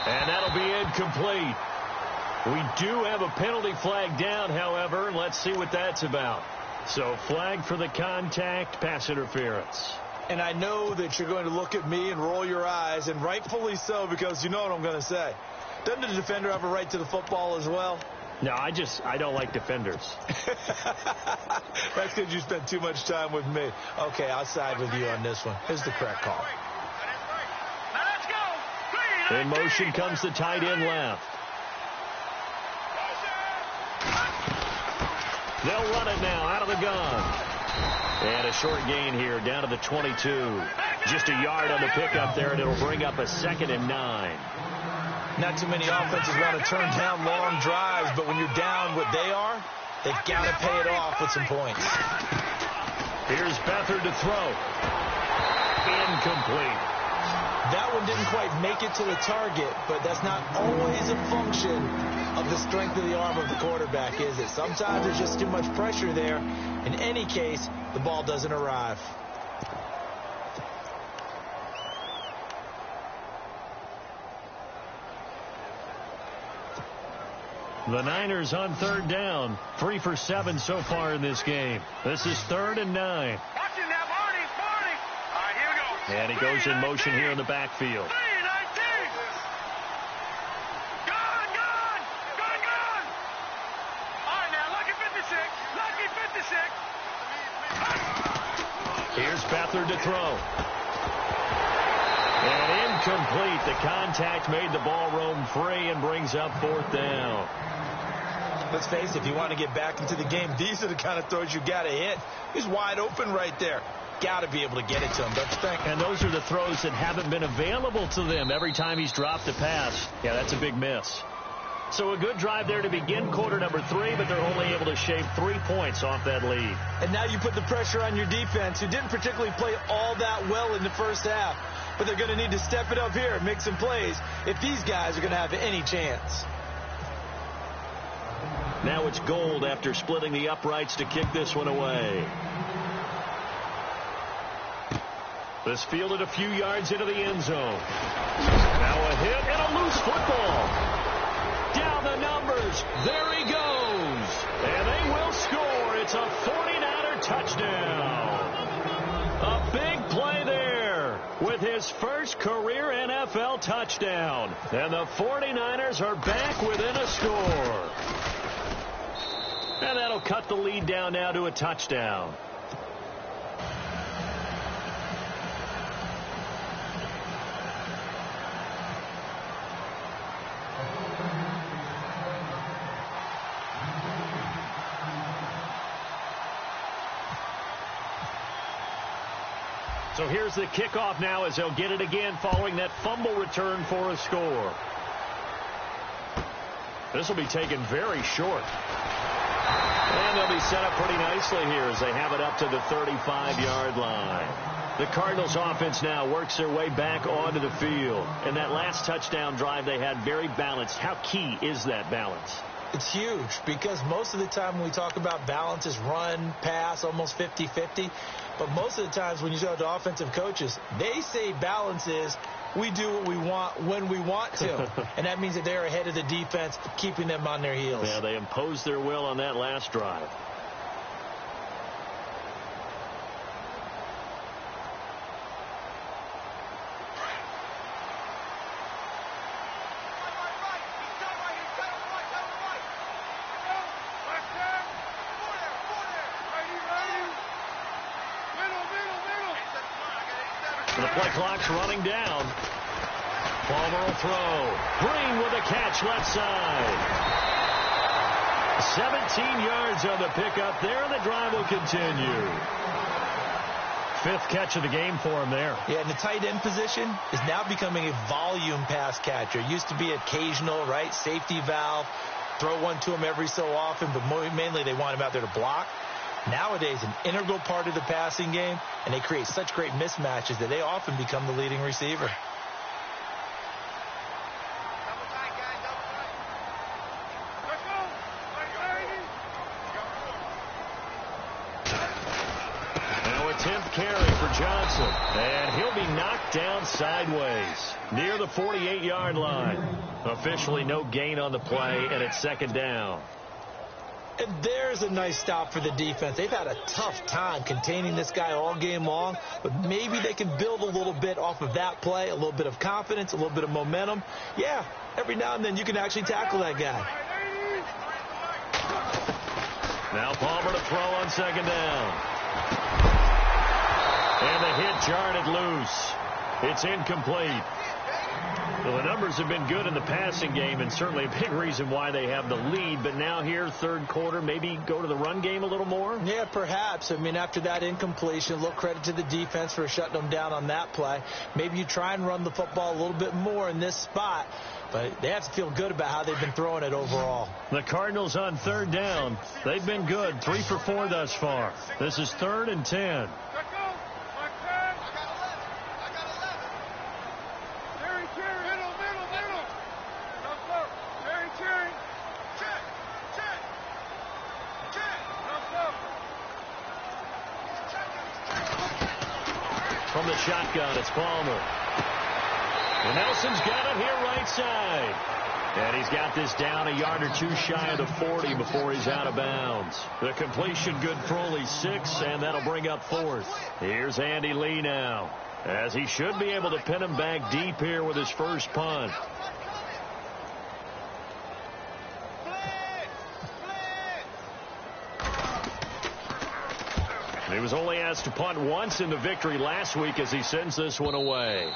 And that'll be incomplete. We do have a penalty flag down, however. Let's see what that's about. So flag for the contact, pass interference. And I know that you're going to look at me and roll your eyes, and rightfully so, because you know what I'm going to say. Doesn't the defender have a right to the football as well? No, I don't like defenders. That's because you spent too much time with me. Okay, I'll side with you on this one. Here's the correct call. In motion comes the tight end left. They'll run it now out of the gun. And a short gain here down to the 22. Just a yard on the pickup there, and it'll bring up a 2nd and 9. Not too many offenses want to turn down long drives, but when you're down what they are, they've got to pay it off with some points. Here's Beathard to throw. Incomplete. That one didn't quite make it to the target, but that's not always a function of strength of the arm of the quarterback, is it? Sometimes there's just too much pressure there. In any case, the ball doesn't arrive. The Niners on third down. 3 for 7 so far in this game. This is 3rd and 9. Watch it now, Marty. All right, here we go. And he goes in motion here in the backfield. 3-19. Gone. All right, now, lucky 56. Here's Beathard to throw. And incomplete. The contact made the ball roam free and brings up 4th down. Let's face it, if you want to get back into the game, these are the kind of throws you got to hit. He's wide open right there. Got to be able to get it to him, don't you think? And those are the throws that haven't been available to them every time he's dropped a pass. Yeah, that's a big miss. So a good drive there to begin quarter number 3, but they're only able to shave 3 points off that lead. And now you put the pressure on your defense, who didn't particularly play all that well in the first half. But they're going to need to step it up here and make some plays if these guys are going to have any chance. Now it's Gold after splitting the uprights to kick this one away. This fielded a few yards into the end zone. Now a hit and a loose football. Down the numbers. There he goes. And they will score. It's a 49er touchdown. A big play there with his first career NFL touchdown. And the 49ers are back within a score. And that'll cut the lead down now to a touchdown. So here's the kickoff now as they'll get it again following that fumble return for a score. This will be taken very short. And they'll be set up pretty nicely here as they have it up to the 35-yard line. The Cardinals offense now works their way back onto the field. And that last touchdown drive they had very balanced. How key is that balance? It's huge because most of the time when we talk about balance is run, pass, almost 50-50. But most of the times when you talk to offensive coaches, they say balance is we do what we want when we want to. And that means that they're ahead of the defense, keeping them on their heels. Yeah, they imposed their will on that last drive. The play clock's running down. Palmer will throw. Green with a catch left side. 17 yards on the pickup there, and the drive will continue. 5th catch of the game for him there. Yeah, and the tight end position is now becoming a volume pass catcher. It used to be occasional, right? Safety valve. Throw one to him every so often, but mainly they want him out there to block. Nowadays, an integral part of the passing game, and they create such great mismatches that they often become the leading receiver. Now a 10th carry for Johnson, and he'll be knocked down sideways near the 48-yard line. Officially no gain on the play, and it's 2nd down. And there's a nice stop for the defense. They've had a tough time containing this guy all game long, but maybe they can build a little bit off of that play, a little bit of confidence, a little bit of momentum. Yeah, every now and then you can actually tackle that guy. Now Palmer to throw on 2nd down. And the hit jarred it loose. It's incomplete. Well, the numbers have been good in the passing game, and certainly a big reason why they have the lead. But now here, 3rd quarter, maybe go to the run game a little more? Yeah, perhaps. I mean, after that incompletion, a little credit to the defense for shutting them down on that play. Maybe you try and run the football a little bit more in this spot. But they have to feel good about how they've been throwing it overall. The Cardinals on 3rd down. They've been good, 3 for 4 thus far. This is 3rd and 10. From the shotgun, it's Palmer. And Nelson's got it here right side. And he's got this down a yard or two shy of the 40 before he's out of bounds. The completion good for only 6, and that'll bring up 4th. Here's Andy Lee now, as he should be able to pin him back deep here with his first punt. He was only asked to punt once in the victory last week as he sends this one away.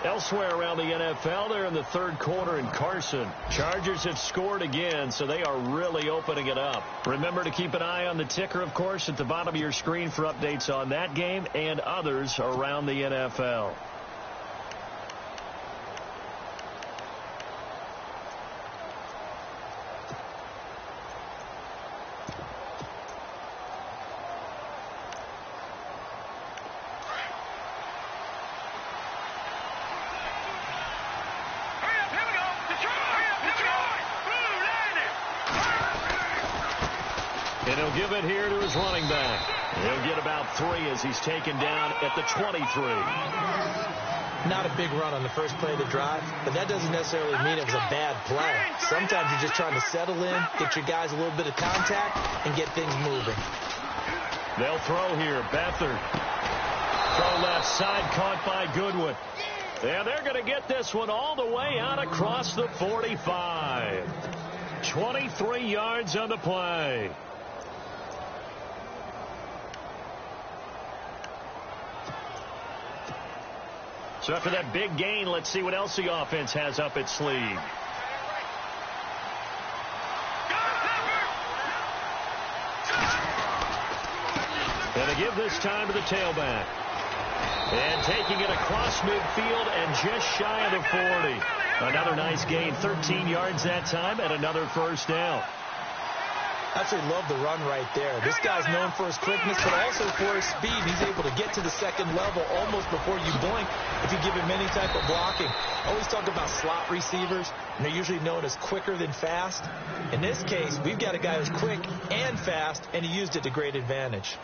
Elsewhere around the NFL, they're in the third quarter in Carson. Chargers have scored again, so they are really opening it up. Remember to keep an eye on the ticker, of course, at the bottom of your screen for updates on that game and others around the NFL. And he'll give it here to his running back. He'll get about 3 as he's taken down at the 23. Not a big run on the first play of the drive, but that doesn't necessarily mean it was a bad play. Sometimes you're just trying to settle in, get your guys a little bit of contact, and get things moving. They'll throw here. Beathard. Throw left side, caught by Goodwin. And they're going to get this one all the way out across the 45. 23 yards on the play. So after that big gain, let's see what else the offense has up its sleeve. And they give this time to the tailback. And taking it across midfield and just shy of the 40. Another nice gain, 13 yards that time, and another first down. I absolutely love the run right there. This guy's known for his quickness, but also for his speed. He's able to get to the second level almost before you blink if you give him any type of blocking. I always talk about slot receivers, and they're usually known as quicker than fast. In this case, we've got a guy who's quick and fast, and he used it to great advantage.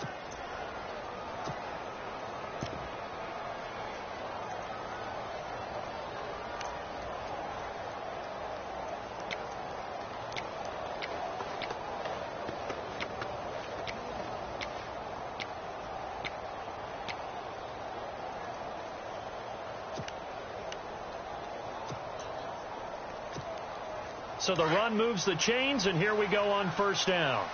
So the run moves the chains, and here we go on first down.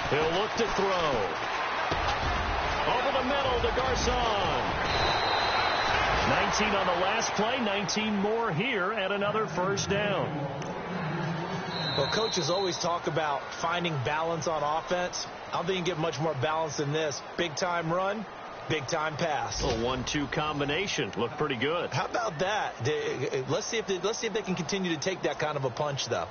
He'll look to throw. Over the middle to Garcon. 19 on the last play, 19 more here, and another first down. Well, coaches always talk about finding balance on offense. I don't think you can get much more balance than this. Big-time run, big-time pass. A 1-2 combination. Looked pretty good. How about that? Let's see if they can continue to take that kind of a punch, though.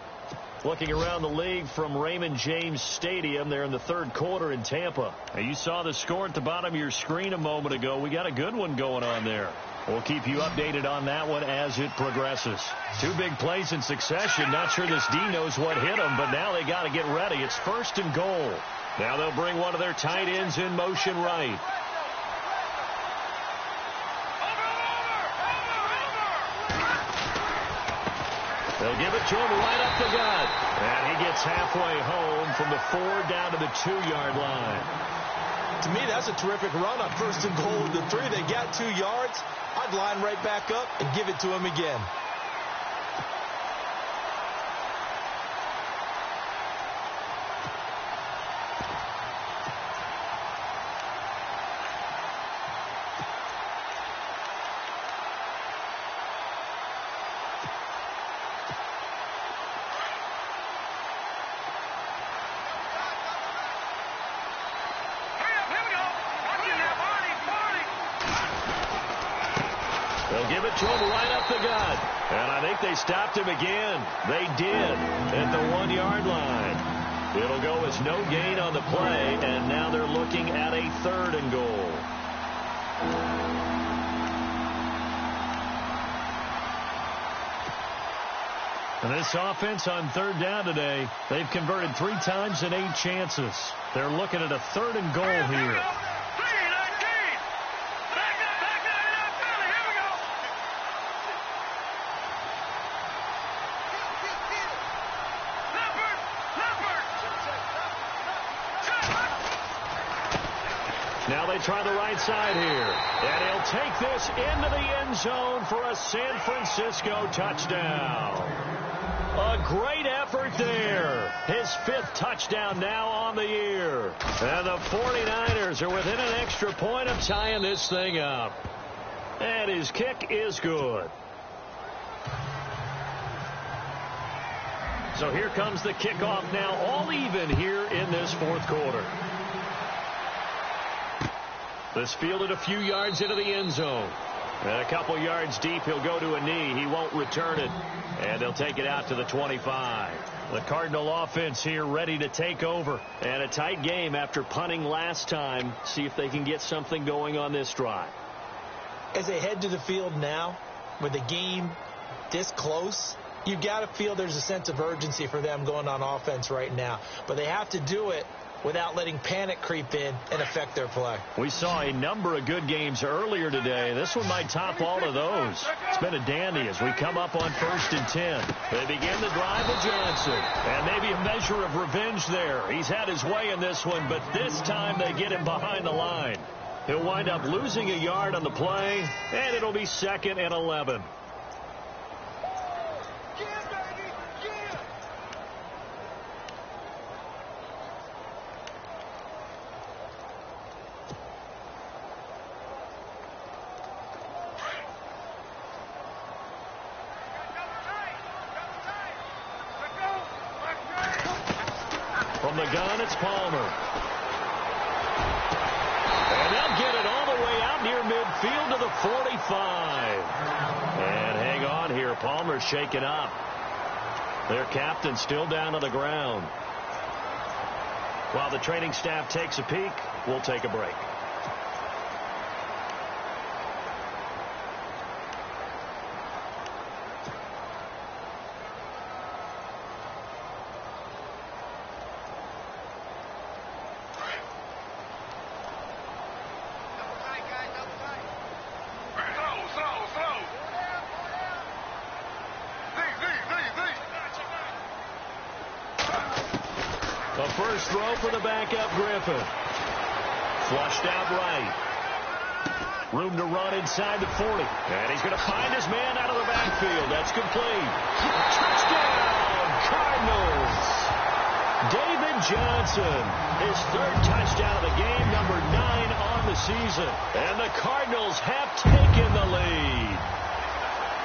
Looking around the league from Raymond James Stadium, they're in the third quarter in Tampa. Now, you saw the score at the bottom of your screen a moment ago. We got a good one going on there. We'll keep you updated on that one as it progresses. 2 big plays in succession. Not sure this D knows what hit them, but now they got to get ready. It's first and goal. Now they'll bring one of their tight ends in motion right. They'll give it to him right up the gut. And he gets halfway home from the 4 down to the 2-yard line. To me, that's a terrific run on first and goal. The 3, they got 2 yards. I'd line right back up and give it to him again. They'll give it to him right up the gut. And I think they stopped him again. They did at the 1-yard line. It'll go as no gain on the play, and now they're looking at a 3rd and goal. And this offense on third down today, they've converted 3 times in 8 chances. They're looking at a 3rd and goal here. Now they try the right side here. And he'll take this into the end zone for a San Francisco touchdown. A great effort there. His 5th touchdown now on the year. And the 49ers are within an extra point of tying this thing up. And his kick is good. So here comes the kickoff now, all even here in this 4th quarter. This fielded a few yards into the end zone. And a couple yards deep, he'll go to a knee. He won't return it. And they'll take it out to the 25. The Cardinal offense here ready to take over. And a tight game after punting last time. See if they can get something going on this drive. As they head to the field now, with the game this close, you got to feel there's a sense of urgency for them going on offense right now. But they have to do it without letting panic creep in and affect their play. We saw a number of good games earlier today. This one might top all of those. It's been a dandy as we come up on 1st and 10. They begin the drive with Johnson. And maybe a measure of revenge there. He's had his way in this one, but this time they get him behind the line. He'll wind up losing a yard on the play, and it'll be 2nd and 11. From the gun, it's Palmer. And they'll get it all the way out near midfield to the 45. And hang on here. Palmer's shaken up. Their captain still down to the ground. While the training staff takes a peek, we'll take a break. The first throw for the backup Griffin. Flushed out right. Room to run inside the 40. And he's going to find his man out of the backfield. That's complete. Touchdown, Cardinals. David Johnson, his 3rd touchdown of the game, number 9 on the season. And the Cardinals have taken the lead.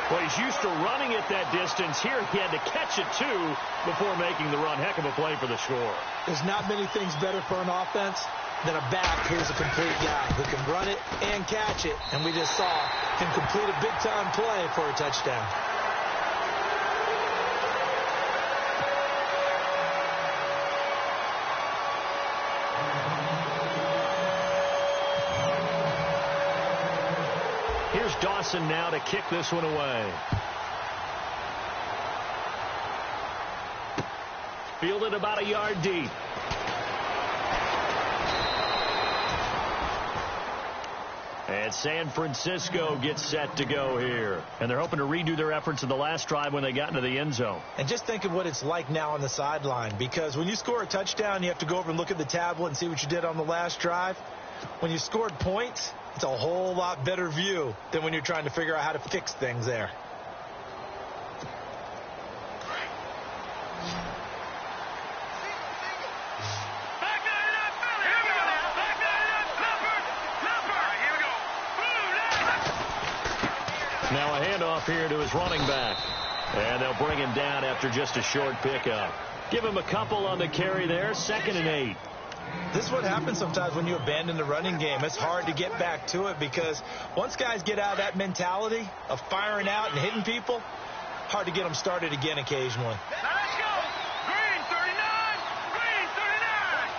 Well, he's used to running it that distance. Here he had to catch it, too, before making the run. Heck of a play for the score. There's not many things better for an offense than a back who's a complete guy who can run it and catch it. And we just saw him complete a big-time play for a touchdown. Here's Dawson now to kick this one away. Fielded about a yard deep. And San Francisco gets set to go here. And they're hoping to redo their efforts in the last drive when they got into the end zone. And just think of what it's like now on the sideline. Because when you score a touchdown, you have to go over and look at the tablet and see what you did on the last drive. When you scored points, it's a whole lot better view than when you're trying to figure out how to fix things there. Now a handoff here to his running back. And they'll bring him down after just a short pickup. Give him a couple on the carry there. 2nd and 8. This is what happens sometimes when you abandon the running game. It's hard to get back to it because once guys get out of that mentality of firing out and hitting people, hard to get them started again occasionally. Now let's go. Green 39. Green 39.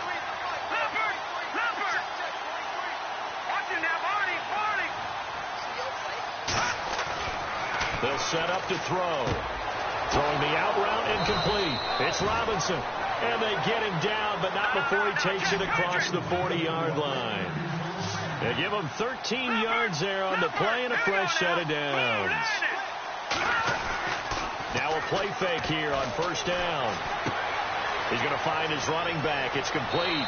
Leopard. Leopard. Watch him now, Barney. Barney. They'll set up to throw. Throwing the out route incomplete. It's Robinson. And they get him down, but not before he takes it across the 40-yard line. They give him 13 yards there on the play and a fresh set of downs. Now a play fake here on first down. He's going to find his running back. It's complete.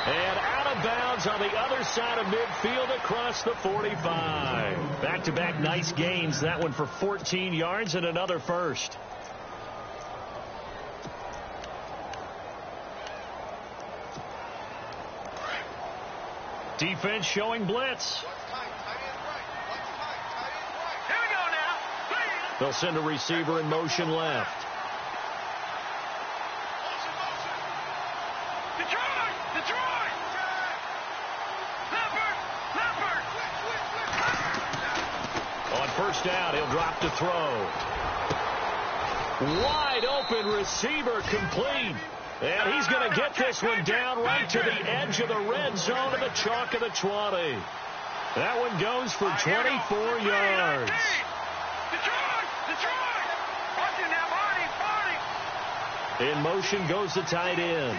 And out of bounds on the other side of midfield across the 45. Back-to-back nice gains. That one for 14 yards and another first. Defense showing blitz. They'll send a receiver in motion left. On first down, he'll drop to throw. Wide open receiver complete. And he's going to get this one down right to the edge of the red zone of the chalk of the 20. That one goes for 24 yards. In motion goes the tight end.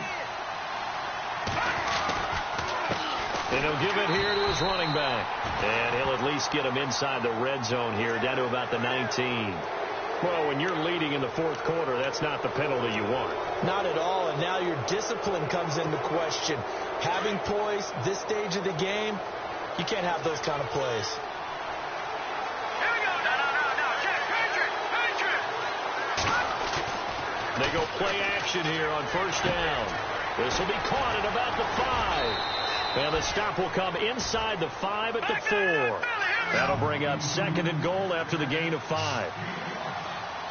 And he'll give it here to his running back. And he'll at least get him inside the red zone here, down to about the 19. Well, when you're leading in the fourth quarter, that's not the penalty you want. Not at all, and now your discipline comes into question. Having poise this stage of the game, you can't have those kind of plays. Here we go. No. They go play action here on first down. This will be caught at about the 5. And the stop will come inside the 5 at the 4. That'll bring up second and goal after the gain of 5.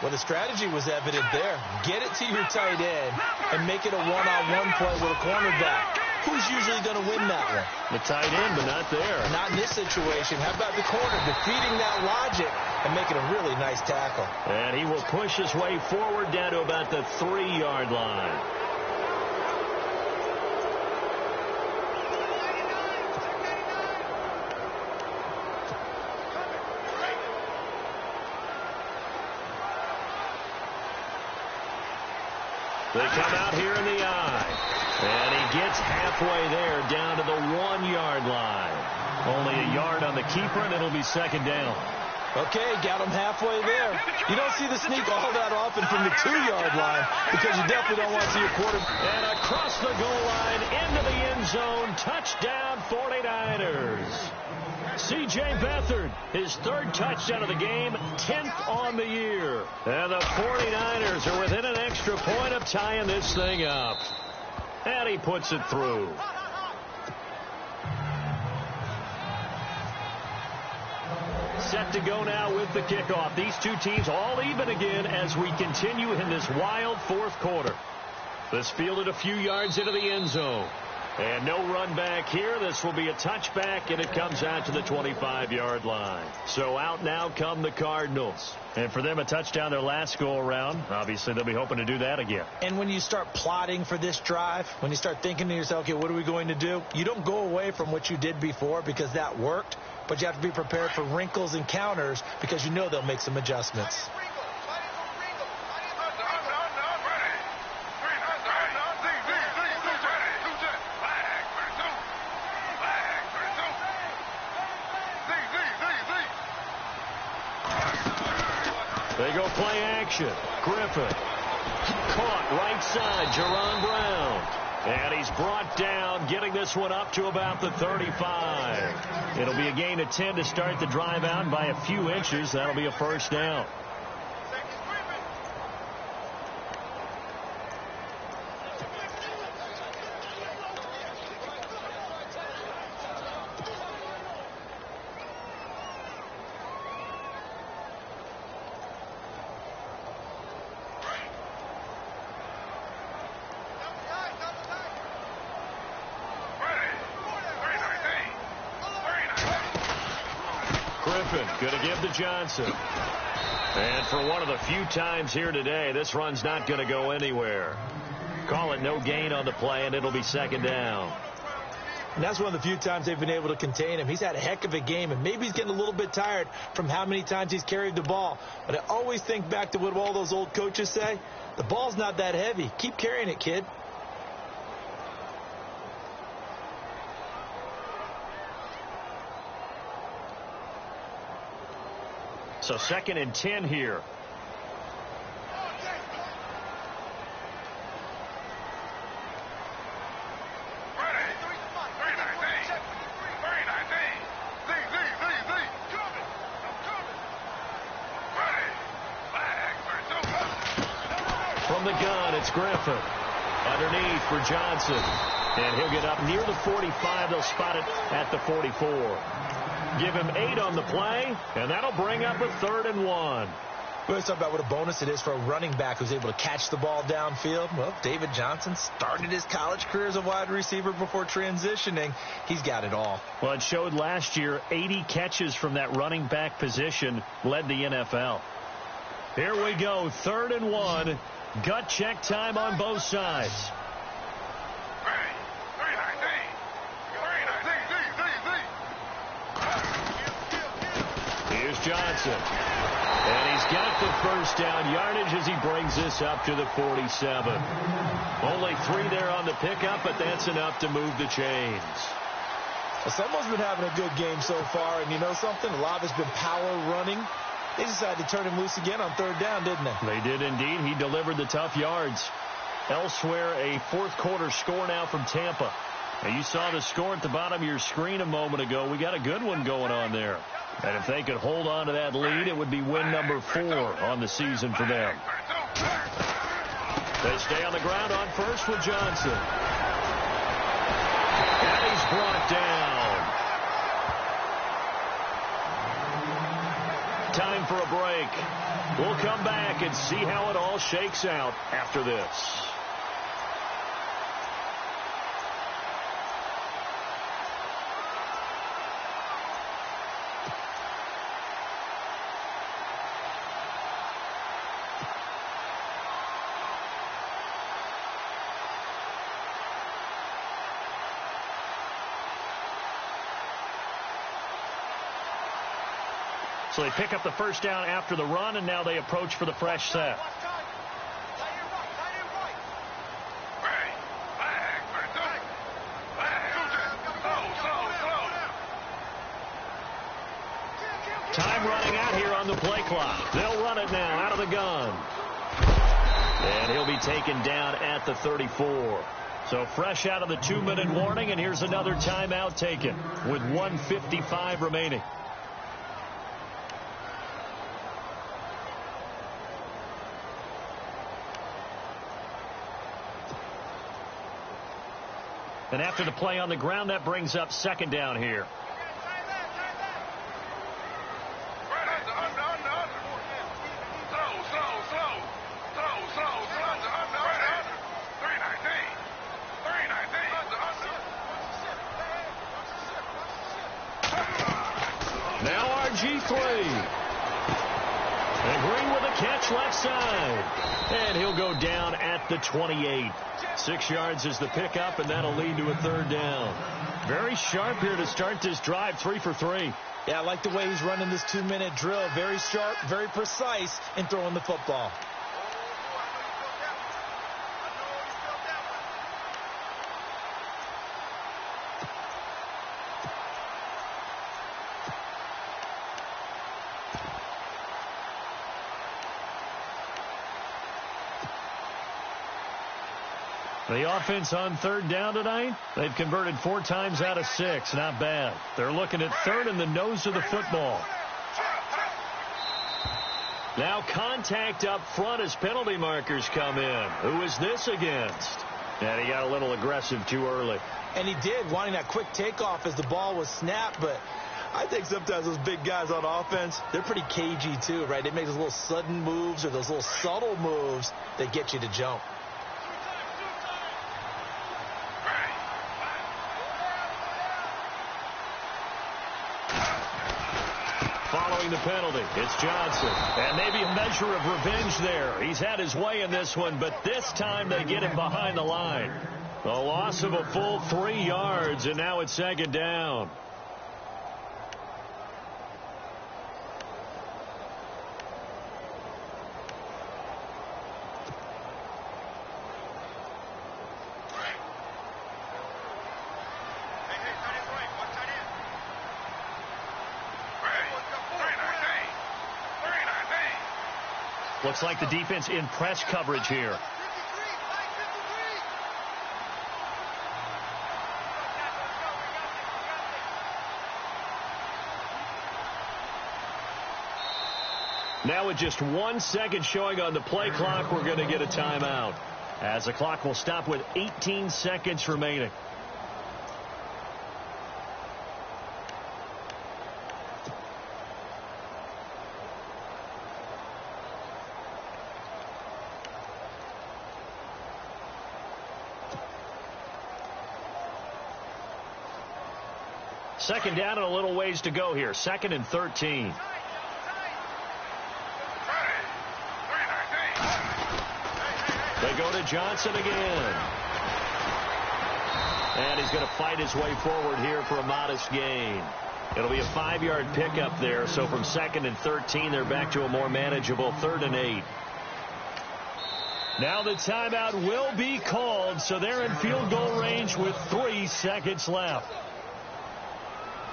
Well, the strategy was evident there. Get it to your tight end and make it a one-on-one play with a cornerback. Who's usually going to win that one? The tight end, but not there. Not in this situation. How about the corner defeating that logic and making a really nice tackle? And he will push his way forward down to about the 3-yard line. They come out here in the eye. And he gets halfway there down to the 1-yard line. Only a yard on the keeper, and it'll be second down. Okay, got him halfway there. You don't see the sneak all that often from the 2-yard line because you definitely don't want to see your quarterback. And across the goal line, into the end zone, touchdown 49ers. C.J. Beathard, his 3rd touchdown of the game, 10th on the year. And the 49ers are within an extra point of tying this thing up. And he puts it through. Set to go now with the kickoff. These two teams all even again as we continue in this wild fourth quarter. This fielded a few yards into the end zone. And no run back here. This will be a touchback, and it comes out to the 25-yard line. So out now come the Cardinals. And for them, a touchdown their last go-around. Obviously, they'll be hoping to do that again. And when you start plotting for this drive, when you start thinking to yourself, okay, what are we going to do? You don't go away from what you did before because that worked, but you have to be prepared for wrinkles and counters because you know they'll make some adjustments. They go play action. Griffin. Caught right side. Jerron Brown. And he's brought down, getting this one up to about the 35. It'll be a gain of 10 to start the drive out by a few inches. That'll be a first down. Going to give to Johnson. And for one of the few times here today, this run's not going to go anywhere. Call it no gain on the play, and it'll be second down. And that's one of the few times they've been able to contain him. He's had a heck of a game, and maybe he's getting a little bit tired from how many times he's carried the ball. But I always think back to what all those old coaches say. The ball's not that heavy. Keep carrying it, kid. So 2nd and 10 here. From the gun, it's Griffin. Underneath for Johnson. And he'll get up near the 45. They'll spot it at the 44. Give him 8 on the play, and that'll bring up a 3rd and 1. We always talk about what a bonus it is for a running back who's able to catch the ball downfield. Well, David Johnson started his college career as a wide receiver before transitioning. He's got it all. Well, it showed last year 80 catches from that running back position led the NFL. Here we go, 3rd and 1. Gut check time on both sides. Here's Johnson. And he's got the first down yardage as he brings this up to the 47. Only 3 there on the pickup, but that's enough to move the chains. Well, someone's been having a good game so far, and you know something? A lot has been power running. They decided to turn him loose again on 3rd down, didn't they? They did indeed. He delivered the tough yards. Elsewhere, a 4th quarter score now from Tampa. Now, you saw the score at the bottom of your screen a moment ago. We got a good one going on there. And if they could hold on to that lead, it would be win number 4 on the season for them. They stay on the ground on first with Johnson. And he's brought down. Time for a break. We'll come back and see how it all shakes out after this. So they pick up the first down after the run, and now they approach for the fresh set. Time running out here on the play clock. They'll run it now out of the gun. And he'll be taken down at the 34. So fresh out of the 2-minute warning, and here's another timeout taken with 1:55 remaining. And after the play on the ground, that brings up 2nd down here. Now RG3. And Green with a catch left side. And he'll go down at the 28. 6 yards is the pickup, and that'll lead to a 3rd down. Very sharp here to start this drive, 3 for 3. Yeah, I like the way he's running this 2-minute drill. Very sharp, very precise in throwing the football. The offense on 3rd down tonight, they've converted 4 times out of 6. Not bad. They're looking at 3rd in the nose of the football. Now contact up front as penalty markers come in. Who is this against? And he got a little aggressive too early. And he did, wanting that quick takeoff as the ball was snapped. But I think sometimes those big guys on offense, they're pretty cagey too, right? They make those little sudden moves or those little subtle moves that get you to jump. The penalty. It's Johnson. And maybe a measure of revenge there. He's had his way in this one, but this time they get him behind the line. A loss of a full 3 yards, and now it's second down. Looks like the defense in press coverage here. Now with just 1 second showing on the play clock, we're going to get a timeout, as the clock will stop with 18 seconds remaining. Second down and a little ways to go here. 2nd and 13. They go to Johnson again. And he's going to fight his way forward here for a modest gain. It'll be a 5-yard pickup there. So from 2nd and 13, they're back to a more manageable 3rd and 8. Now the timeout will be called. So they're in field goal range with 3 seconds left.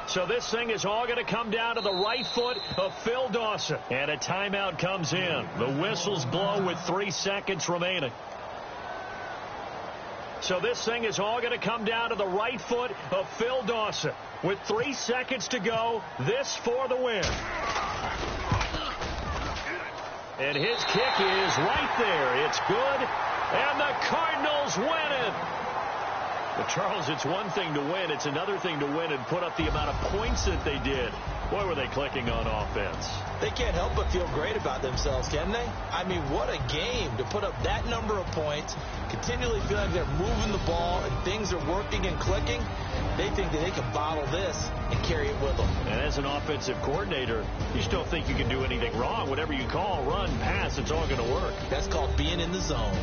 So this thing is all going to come down to the right foot of Phil Dawson. And a timeout comes in. The whistles blow with 3 seconds remaining. So this thing is all going to come down to the right foot of Phil Dawson. With 3 seconds to go, this for the win. And his kick is right there. It's good. And the Cardinals win it. But, Charles, it's one thing to win. It's another thing to win and put up the amount of points that they did. Boy, were they clicking on offense. They can't help but feel great about themselves, can they? I mean, what a game to put up that number of points, continually feel like they're moving the ball and things are working and clicking. They think that they can bottle this and carry it with them. And as an offensive coordinator, you still think you can do anything wrong. Whatever you call, run, pass, it's all going to work. That's called being in the zone.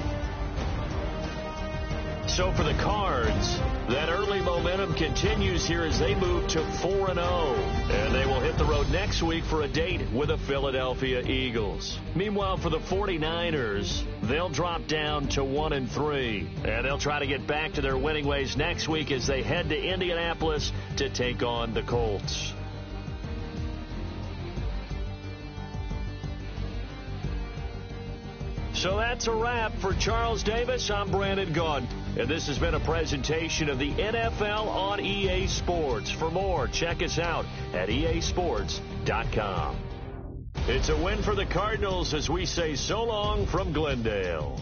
So for the Cards, that early momentum continues here as they move to 4-0. And they will hit the road next week for a date with the Philadelphia Eagles. Meanwhile, for the 49ers, they'll drop down to 1-3. And they'll try to get back to their winning ways next week as they head to Indianapolis to take on the Colts. So that's a wrap. For Charles Davis, I'm Brandon Gaudin. And this has been a presentation of the NFL on EA Sports. For more, check us out at easports.com. It's a win for the Cardinals as we say so long from Glendale.